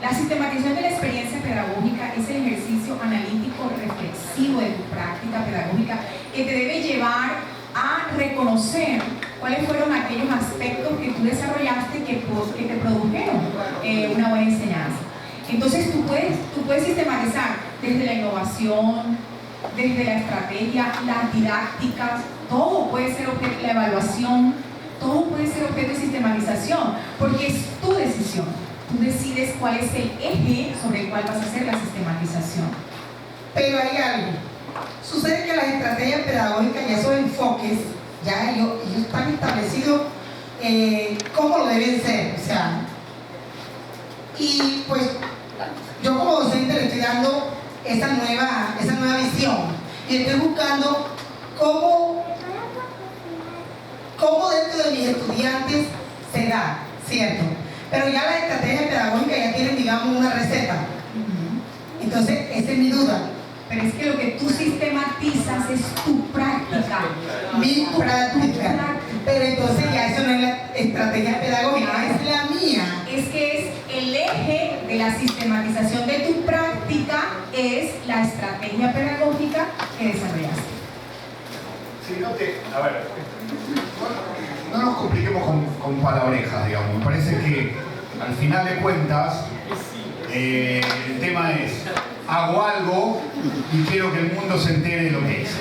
La sistematización de la experiencia pedagógica es el ejercicio analítico reflexivo de tu práctica pedagógica que te debe llevar a reconocer cuáles fueron aquellos aspectos que tú desarrollaste que te produjeron una buena enseñanza. Entonces tú puedes sistematizar desde la innovación, desde la estrategia, las didácticas, todo puede ser objeto, la evaluación, todo puede ser objeto de sistematización, porque es tu decisión. Tú decides cuál es el eje sobre el cual vas a hacer la sistematización. Pero hay algo. Sucede que las estrategias pedagógicas y esos enfoques, ya ellos están establecidos cómo lo deben ser. O sea, y pues yo como docente le estoy dando esa nueva visión y estoy buscando cómo dentro de mis estudiantes se da, ¿cierto? Pero ya la estrategia pedagógica ya tienen, digamos, una receta. Entonces, esa es mi duda. Pero es que lo que tú sistematizas es tu práctica. Mi práctica. Pero entonces ya eso no es la estrategia pedagógica, es la mía. Es que es el eje de la sistematización de tu práctica, es la estrategia pedagógica que desarrollaste. Sí, a ver, no nos compliquemos con palabrejas, digamos. Me parece que al final de cuentas el tema es: hago algo y quiero que el mundo se entere de lo que hice.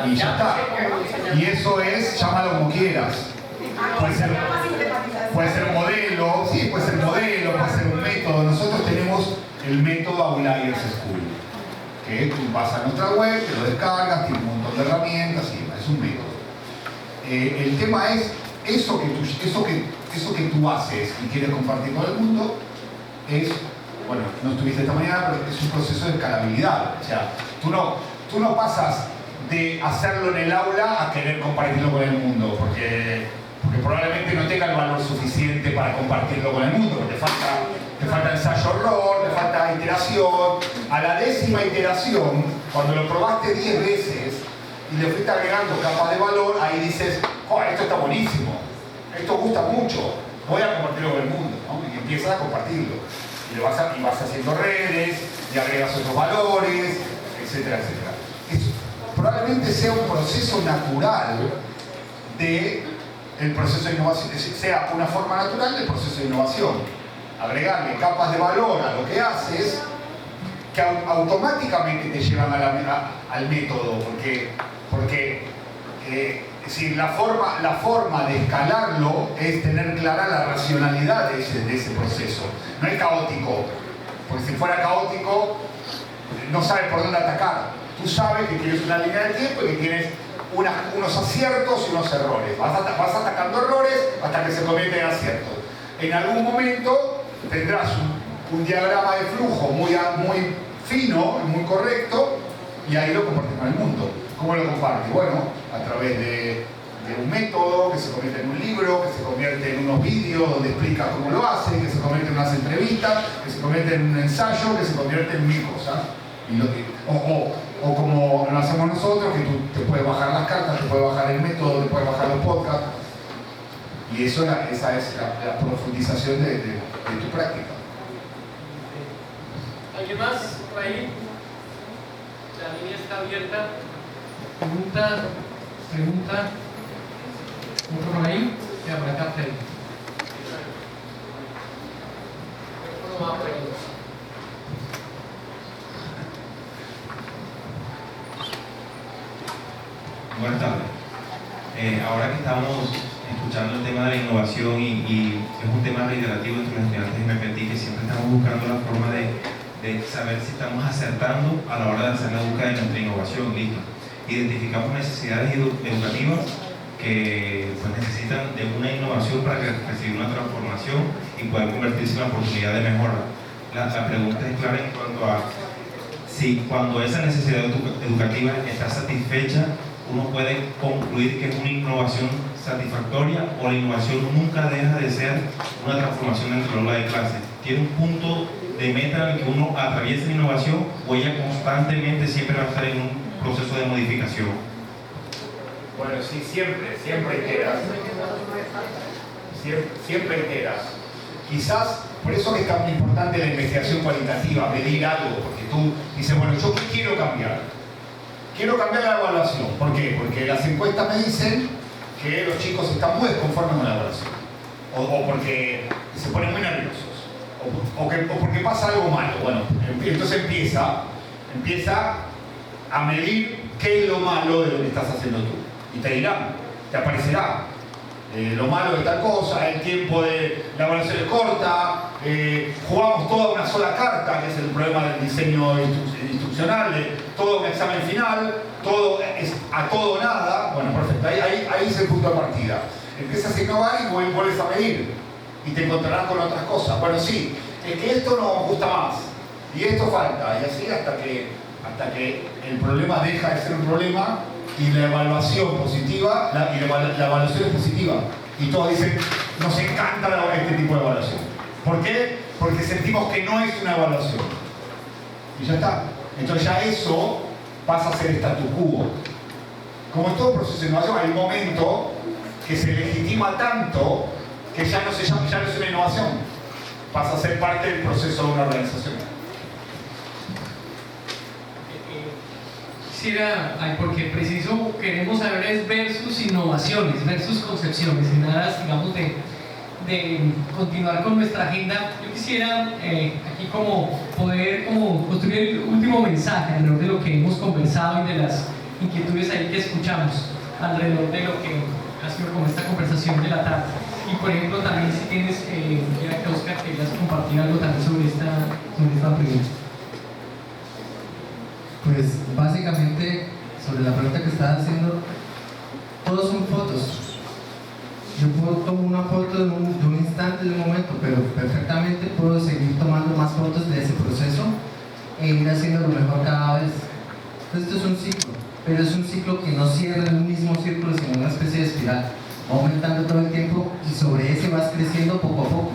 Y ya está. Y eso es, llámalo como quieras. Puede ser modelo, sí, puede ser modelo, puede ser un método. Nosotros tenemos el método Outliers School, que tú vas a nuestra web, te lo descargas, tiene un montón de herramientas y demás, es un método. El tema es eso que tú haces y quieres compartir con el mundo es, bueno, no estuviste esta mañana, pero es un proceso de escalabilidad. O sea, tú no pasas de hacerlo en el aula a querer compartirlo con el mundo, porque probablemente no tenga el valor suficiente para compartirlo con el mundo, porque te falta ensayo-error, te falta iteración. A la 10ª iteración, cuando lo probaste 10 veces y le fuiste agregando capas de valor, ahí dices: oh, esto está buenísimo, esto gusta mucho, voy a compartirlo con el mundo, ¿no? Y empiezas a compartirlo. Y vas haciendo redes, y agregas otros valores, etcétera, etcétera. Probablemente sea un proceso natural del proceso de innovación, sea una forma natural del proceso de innovación. Agregarle capas de valor a lo que haces que automáticamente te llevan al método, porque si la forma de escalarlo es tener clara la racionalidad de ese proceso. No es caótico, porque si fuera caótico no sabes por dónde atacar. Tú sabes que tienes una línea de tiempo y que tienes unos aciertos y unos errores. Vas atacando errores hasta que se convierten en aciertos. En algún momento tendrás un diagrama de flujo muy fino y muy correcto, y ahí lo compartes con el mundo. ¿Cómo lo compartes? Bueno, a través de un método que se convierte en un libro, que se convierte en unos vídeos donde explicas cómo lo hace, que se convierte en unas entrevistas, que se convierte en un ensayo, que se convierte en mil cosas. O como lo hacemos nosotros, que tú te puedes bajar las cartas, te puedes bajar el método, te puedes bajar los podcasts. Y esa es la profundización de tu práctica. ¿Alguien más por ahí? La línea está abierta. Pregunta. ¿Otro por ahí? Ya, por acá, Freddy. ¿Cómo va a preguntar? Buenas tardes. Ahora que estamos escuchando el tema de la innovación y es un tema reiterativo entre los estudiantes de MPT, que siempre estamos buscando la forma de saber si estamos acertando a la hora de hacer la búsqueda de nuestra innovación. Listo. Identificamos necesidades educativas que pues, necesitan de una innovación para recibir una transformación y poder convertirse en una oportunidad de mejora. La pregunta es clara en cuanto a si cuando esa necesidad educativa está satisfecha, uno puede concluir que es una innovación satisfactoria, o la innovación nunca deja de ser una transformación dentro del aula de clase. Tiene un punto de meta en el que uno atraviesa la innovación, o ella constantemente siempre va a estar en un proceso de modificación. Bueno, sí, siempre iteras. Siempre iteras. Quizás, por eso que es tan importante la investigación cualitativa, medir algo, porque tú dices, bueno, ¿yo qué quiero cambiar? Quiero cambiar la evaluación. ¿Por qué? Porque las encuestas me dicen que los chicos están muy desconformes con la evaluación. O porque se ponen muy nerviosos. O porque pasa algo malo. Bueno, entonces empieza a medir qué es lo malo de lo que estás haciendo tú. Y te dirán, te aparecerá lo malo de tal cosa, el tiempo de la evaluación es corta, jugamos toda una sola carta, que es el problema del diseño instruccional, de todo un examen final, todo es a todo o nada. Bueno, perfecto, ahí es el punto de partida. Empiezas a innovar y vuelves a medir, y te encontrarás con otras cosas. Bueno, sí, es que esto nos gusta más, y esto falta, y así hasta que hasta que el problema deja de ser un problema y la evaluación positiva, la evaluación es positiva. Y todos dicen, nos encanta este tipo de evaluación. ¿Por qué? Porque sentimos que no es una evaluación. Y ya está. Entonces ya eso pasa a ser status quo. Como en todo proceso de innovación, hay un momento que se legitima tanto que ya no es una innovación. Pasa a ser parte del proceso de una organización. Quisiera, porque preciso queremos saber es versus innovaciones, versus concepciones, y nada, digamos, de continuar con nuestra agenda. Yo quisiera aquí como poder construir el último mensaje alrededor de lo que hemos conversado y de las inquietudes ahí que escuchamos alrededor de lo que ha sido como esta conversación de la tarde. Y por ejemplo también si tienes, quisiera que Oscar quieras compartir algo también sobre esta pregunta. Pues básicamente sobre la pregunta que estás haciendo, todos son fotos. Yo puedo tomar una foto de un instante, de un momento, pero perfectamente puedo seguir tomando más fotos de ese proceso e ir haciendo lo mejor cada vez. Entonces esto es un ciclo, pero es un ciclo que no cierra en un mismo círculo, sino en una especie de espiral. Va aumentando todo el tiempo y sobre ese vas creciendo poco a poco.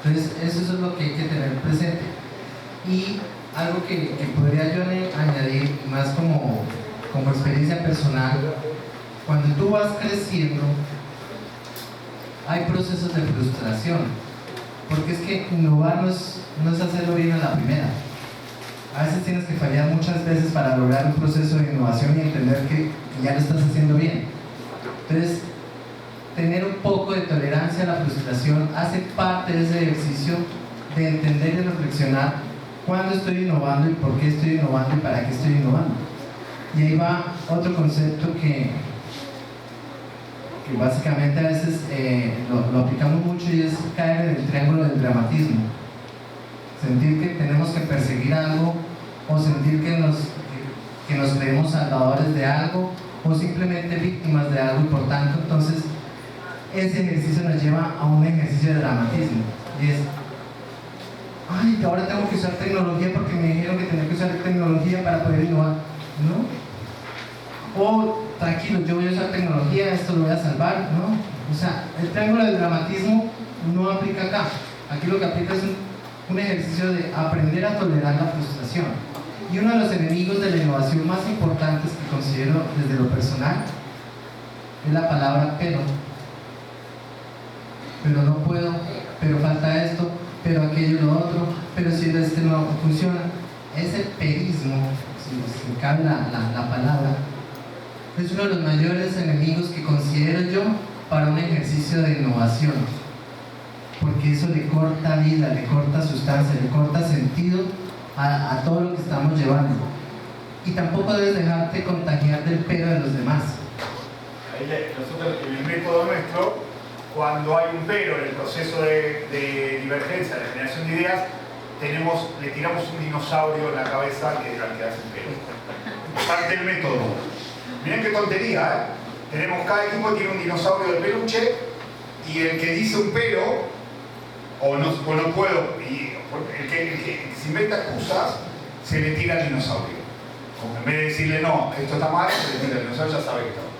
Entonces eso es lo que hay que tener presente. Y algo que podría yo añadir más como experiencia personal, cuando tú vas creciendo hay procesos de frustración, porque es que innovar no es hacerlo bien a la primera. A veces tienes que fallar muchas veces para lograr un proceso de innovación y entender que ya lo estás haciendo bien. Entonces, tener un poco de tolerancia a la frustración hace parte de ese ejercicio de entender y reflexionar cuándo estoy innovando y por qué estoy innovando y para qué estoy innovando. Y ahí va otro concepto que básicamente a veces lo aplicamos mucho, y es caer en el triángulo del dramatismo. Sentir que tenemos que perseguir algo, o sentir que nos creemos salvadores de algo, o simplemente víctimas de algo, y por tanto entonces ese ejercicio nos lleva a un ejercicio de dramatismo, y es: ay, que ahora tengo que usar tecnología porque me dijeron que tenía que usar tecnología para poder innovar. ¿No? O tranquilo, yo voy a usar tecnología, esto lo voy a salvar, ¿no? O sea, el triángulo del dramatismo no aplica acá. Aquí lo que aplica es un ejercicio de aprender a tolerar la frustración. Y uno de los enemigos de la innovación más importantes que considero desde lo personal es la palabra pero. Pero no puedo, pero falta esto, pero aquello lo otro, pero si este no funciona. Ese perismo, si cabe la palabra, es uno de los mayores enemigos que considero yo para un ejercicio de innovación, porque eso le corta vida, le corta sustancia, le corta sentido a todo lo que estamos llevando. Y tampoco debes dejarte contagiar del pero de los demás. Nosotros, en el método nuestro, cuando hay un pero en el proceso de divergencia, de generación de ideas, le tiramos un dinosaurio en la cabeza que es al que hace el pero. Parte del método. Miren qué tontería, ¿eh? Cada equipo tiene un dinosaurio de peluche, y el que dice un pero, o no puedo, y el que se inventa excusas, se le tira al dinosaurio. Como en vez de decirle no, esto está mal, se le tira al dinosaurio, ya sabe que está mal.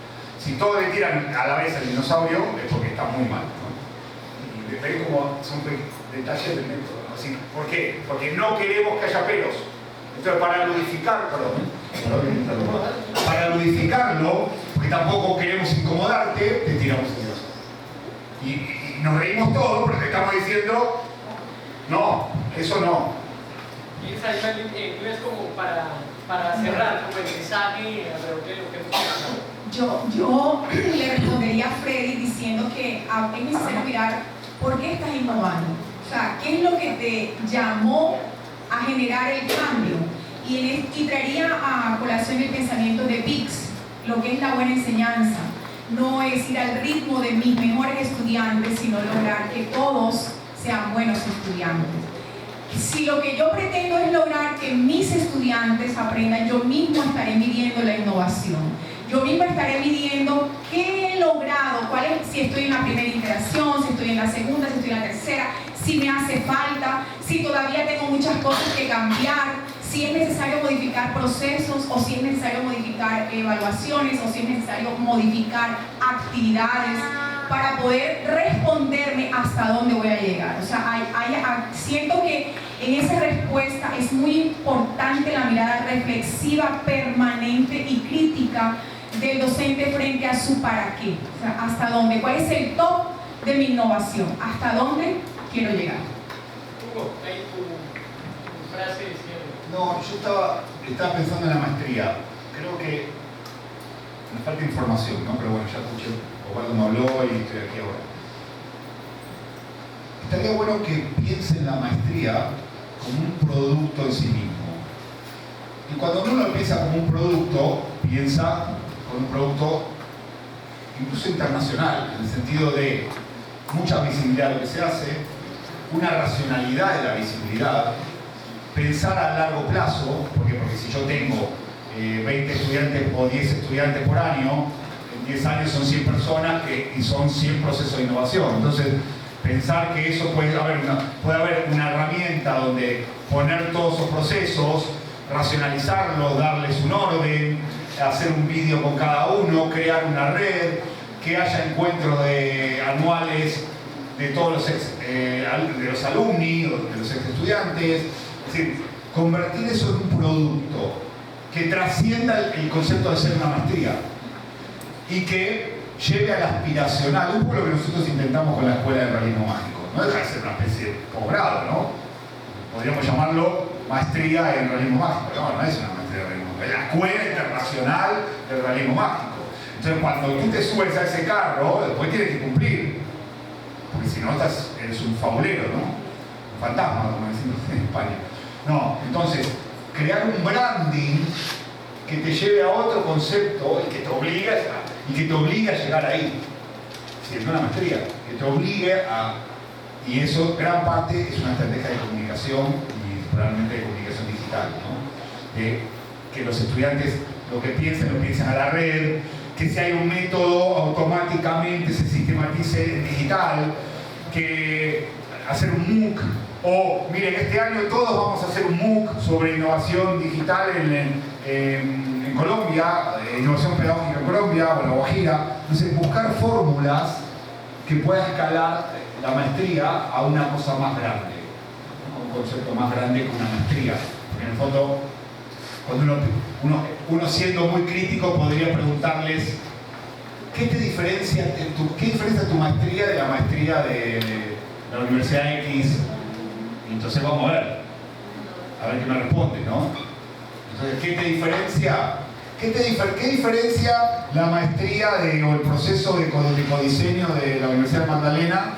Si todos le tiran a la vez al dinosaurio, es porque está muy mal, ¿no? Y ven como son detalles del método, ¿no? Así, ¿por qué? Porque no queremos que haya peros. Entonces, para ludificarlo, porque tampoco queremos incomodarte, te tiramos el dinosaurio. Y nos reímos todos porque te estamos diciendo, no, eso no. Y esa es como para cerrar como el mensaje alrededor de lo que hemos hablado. Yo le respondería a Freddy diciendo que es necesario mirar por qué estás innovando. O sea, ¿qué es lo que te llamó a generar el cambio? Y traería a colación el pensamiento de Pix, lo que es la buena enseñanza. No es ir al ritmo de mis mejores estudiantes, sino lograr que todos sean buenos estudiantes. Si lo que yo pretendo es lograr que mis estudiantes aprendan, yo mismo estaré midiendo la innovación. Yo mismo estaré midiendo qué he logrado, si estoy en la primera iteración, si estoy en la segunda, si estoy en la tercera, si me hace falta, si todavía tengo muchas cosas que cambiar, si es necesario modificar procesos, o si es necesario modificar evaluaciones, o si es necesario modificar actividades para poder responderme hasta dónde voy a llegar. O sea, siento que en esa respuesta es muy importante la mirada reflexiva, permanente y crítica del docente frente a su para qué. O sea, hasta dónde, cuál es el top de mi innovación, hasta dónde quiero llegar. Hugo, ahí tu frase de cierre. No, yo estaba pensando en la maestría. Creo que me falta información, ¿no? Pero bueno, ya escuché, Osvaldo me habló y estoy aquí ahora. Estaría bueno que piense en la maestría como un producto en sí mismo. Y cuando uno lo piensa como un producto, piensa como un producto incluso internacional, en el sentido de mucha visibilidad de lo que se hace, una racionalidad de la visibilidad, pensar a largo plazo, porque si yo tengo 20 estudiantes o 10 estudiantes por año, en 10 años son 100 personas y son 100 procesos de innovación. Entonces, pensar que eso puede haber una herramienta donde poner todos esos procesos, racionalizarlos, darles un orden, hacer un vídeo con cada uno, crear una red, que haya encuentros anuales de todos de los alumni o de los ex estudiantes. Es decir, convertir eso en un producto que trascienda el concepto de ser una maestría y que lleve al aspiracional, un poco lo que nosotros intentamos con la Escuela de Realismo Mágico. No deja de ser una especie de posgrado, ¿no? Podríamos llamarlo maestría en realismo mágico. No es una maestría de realismo mágico, es la Escuela Internacional del Realismo Mágico. Entonces, cuando tú te subes a ese carro, después tienes que cumplir. Porque si no, eres un fabulero, ¿no? Un fantasma, como decimos en España. No, entonces, crear un branding que te lleve a otro concepto y que te obligue a llegar ahí. Si es una maestría, que te obligue a... Y eso, gran parte, es una estrategia de comunicación y realmente de comunicación digital, ¿no? De que los estudiantes lo piensen a la red, que si hay un método automáticamente se sistematice en digital, que hacer un MOOC, o miren, este año todos vamos a hacer un MOOC sobre innovación digital en Colombia, innovación pedagógica en Colombia o en La Guajira. Entonces, buscar fórmulas que pueda escalar la maestría a una cosa más grande, ¿no? Un concepto más grande que una maestría. Porque en el fondo, cuando uno siendo muy crítico podría preguntarles ¿qué diferencia tu maestría de la maestría de la Universidad X? Y entonces vamos a ver qué me responde, ¿no? Entonces, ¿qué te diferencia? ¿Qué diferencia la maestría o el proceso de codiseño de la Universidad de Magdalena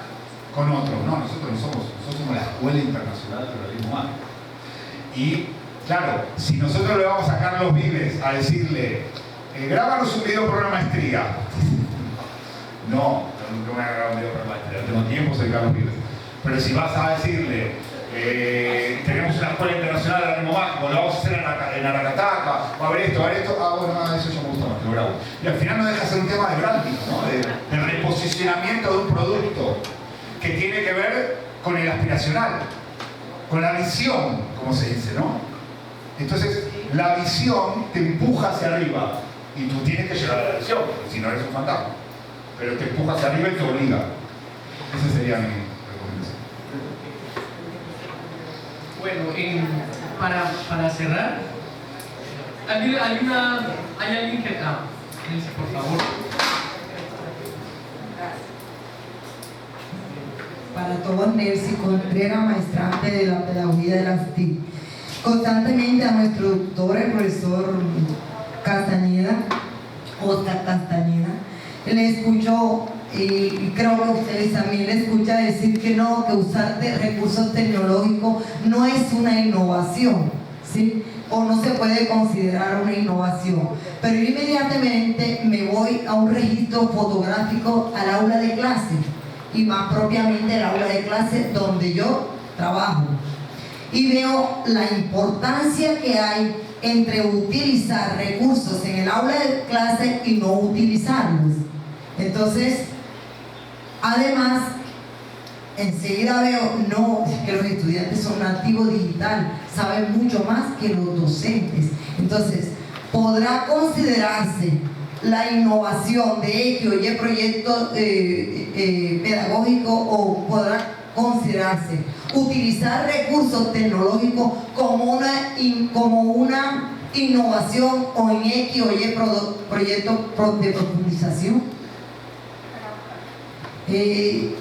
con otros? No, nosotros somos la Escuela Internacional de Realismo Mágico. Y claro, si nosotros le vamos a Carlos Vives a decirle grábanos un video para una maestría. No voy a grabar un video para una maestría, no tengo tiempo, soy Carlos Vives. Pero si vas a decirle tenemos una Escuela Internacional de Realismo Mágico, lo vamos a hacer en Aracataca, va a haber esto, eso ya me gusta más, lo grabo. Y al final no deja de ser un tema de branding, ¿no? de reposicionamiento de un producto que tiene que ver con el aspiracional, con la visión, como se dice, ¿no? Entonces, la visión te empuja hacia arriba y tú tienes que llegar a la visión, porque si no eres un fantasma. Pero te empuja hacia arriba y te obliga. Esa sería mi recomendación. Bueno, para cerrar, ¿hay alguien que... Elsie, por favor. Para todos, Elsie Contreras, maestrante de la pedagogía de las TIC. Constantemente a nuestro doctor, el profesor Oscar Castañeda, le escucho, y creo que ustedes también le escuchan decir que no, que usar recursos tecnológicos no es una innovación, ¿sí? O no se puede considerar una innovación. Pero yo inmediatamente me voy a un registro fotográfico al aula de clase, y más propiamente el aula de clase donde yo trabajo. Y veo la importancia que hay entre utilizar recursos en el aula de clase y no utilizarlos. Entonces, además, enseguida veo, no, que los estudiantes son nativos digital. sabe mucho más que los docentes. Entonces, podrá considerarse la innovación de X o Y proyecto pedagógico, o podrá considerarse utilizar recursos tecnológicos como una innovación o en X o Y proyecto de profundización.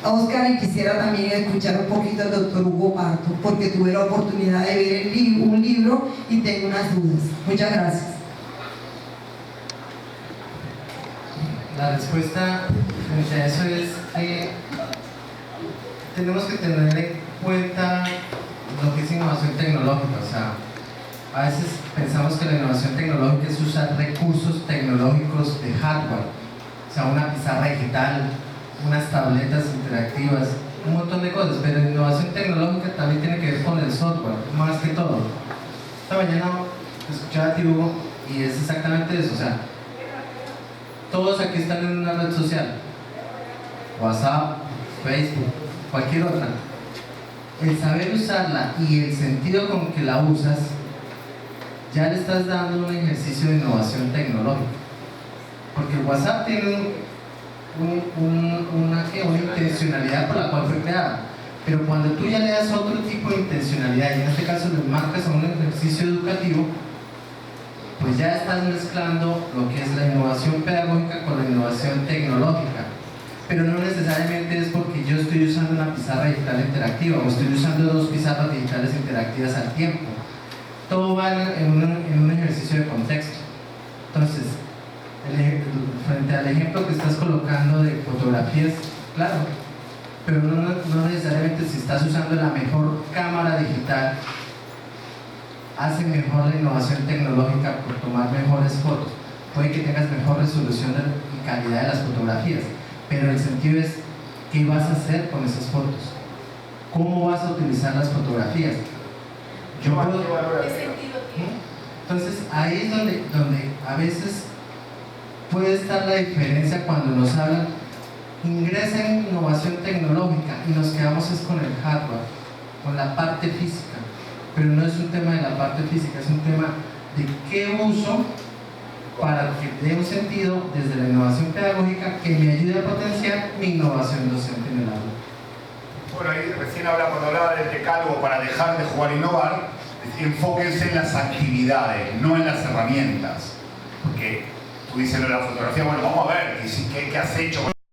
Oscar, y quisiera también escuchar un poquito al doctor Hugo Parto, porque tuve la oportunidad de ver un libro y tengo unas dudas. Muchas gracias. La respuesta frente a eso es que tenemos que tener en cuenta lo que es innovación tecnológica. O sea, a veces pensamos que la innovación tecnológica es usar recursos tecnológicos de hardware, o sea, una pizarra digital, unas tabletas interactivas, un montón de cosas, pero la innovación tecnológica también tiene que ver con el software, más que todo. Esta mañana escuchaba a ti, Hugo, y es exactamente eso. O sea, todos aquí están en una red social, WhatsApp, Facebook, cualquier otra. El saber usarla y el sentido con que la usas, ya le estás dando un ejercicio de innovación tecnológica. Porque el WhatsApp tiene una intencionalidad por la cual fue creada, pero cuando tú ya le das otro tipo de intencionalidad, y en este caso lo enmarcas a un ejercicio educativo, pues ya estás mezclando lo que es la innovación pedagógica con la innovación tecnológica. Pero no necesariamente es porque yo estoy usando una pizarra digital interactiva o estoy usando dos pizarras digitales interactivas al tiempo. Todo va en un ejercicio de contexto. Entonces, frente al ejemplo que estás colocando de fotografías, claro, pero no necesariamente si estás usando la mejor cámara digital hace mejor la innovación tecnológica por tomar mejores fotos. Puede que tengas mejor resolución y calidad de las fotografías, pero el sentido es ¿qué vas a hacer con esas fotos? ¿Cómo vas a utilizar las fotografías? ¿Qué sentido tiene? Entonces ahí es donde a veces puede estar la diferencia cuando nos hablan, ingresa en innovación tecnológica y nos quedamos es con el hardware, con la parte física, pero no es un tema de la parte física, es un tema de qué uso para que dé un sentido desde la innovación pedagógica que me ayude a potenciar mi innovación docente en el aula. Bueno, ahí recién cuando hablaba del decálogo para dejar de jugar e innovar, enfóquense en las actividades, no en las herramientas. Porque tú dices lo de la fotografía, bueno, vamos a ver, ¿qué has hecho?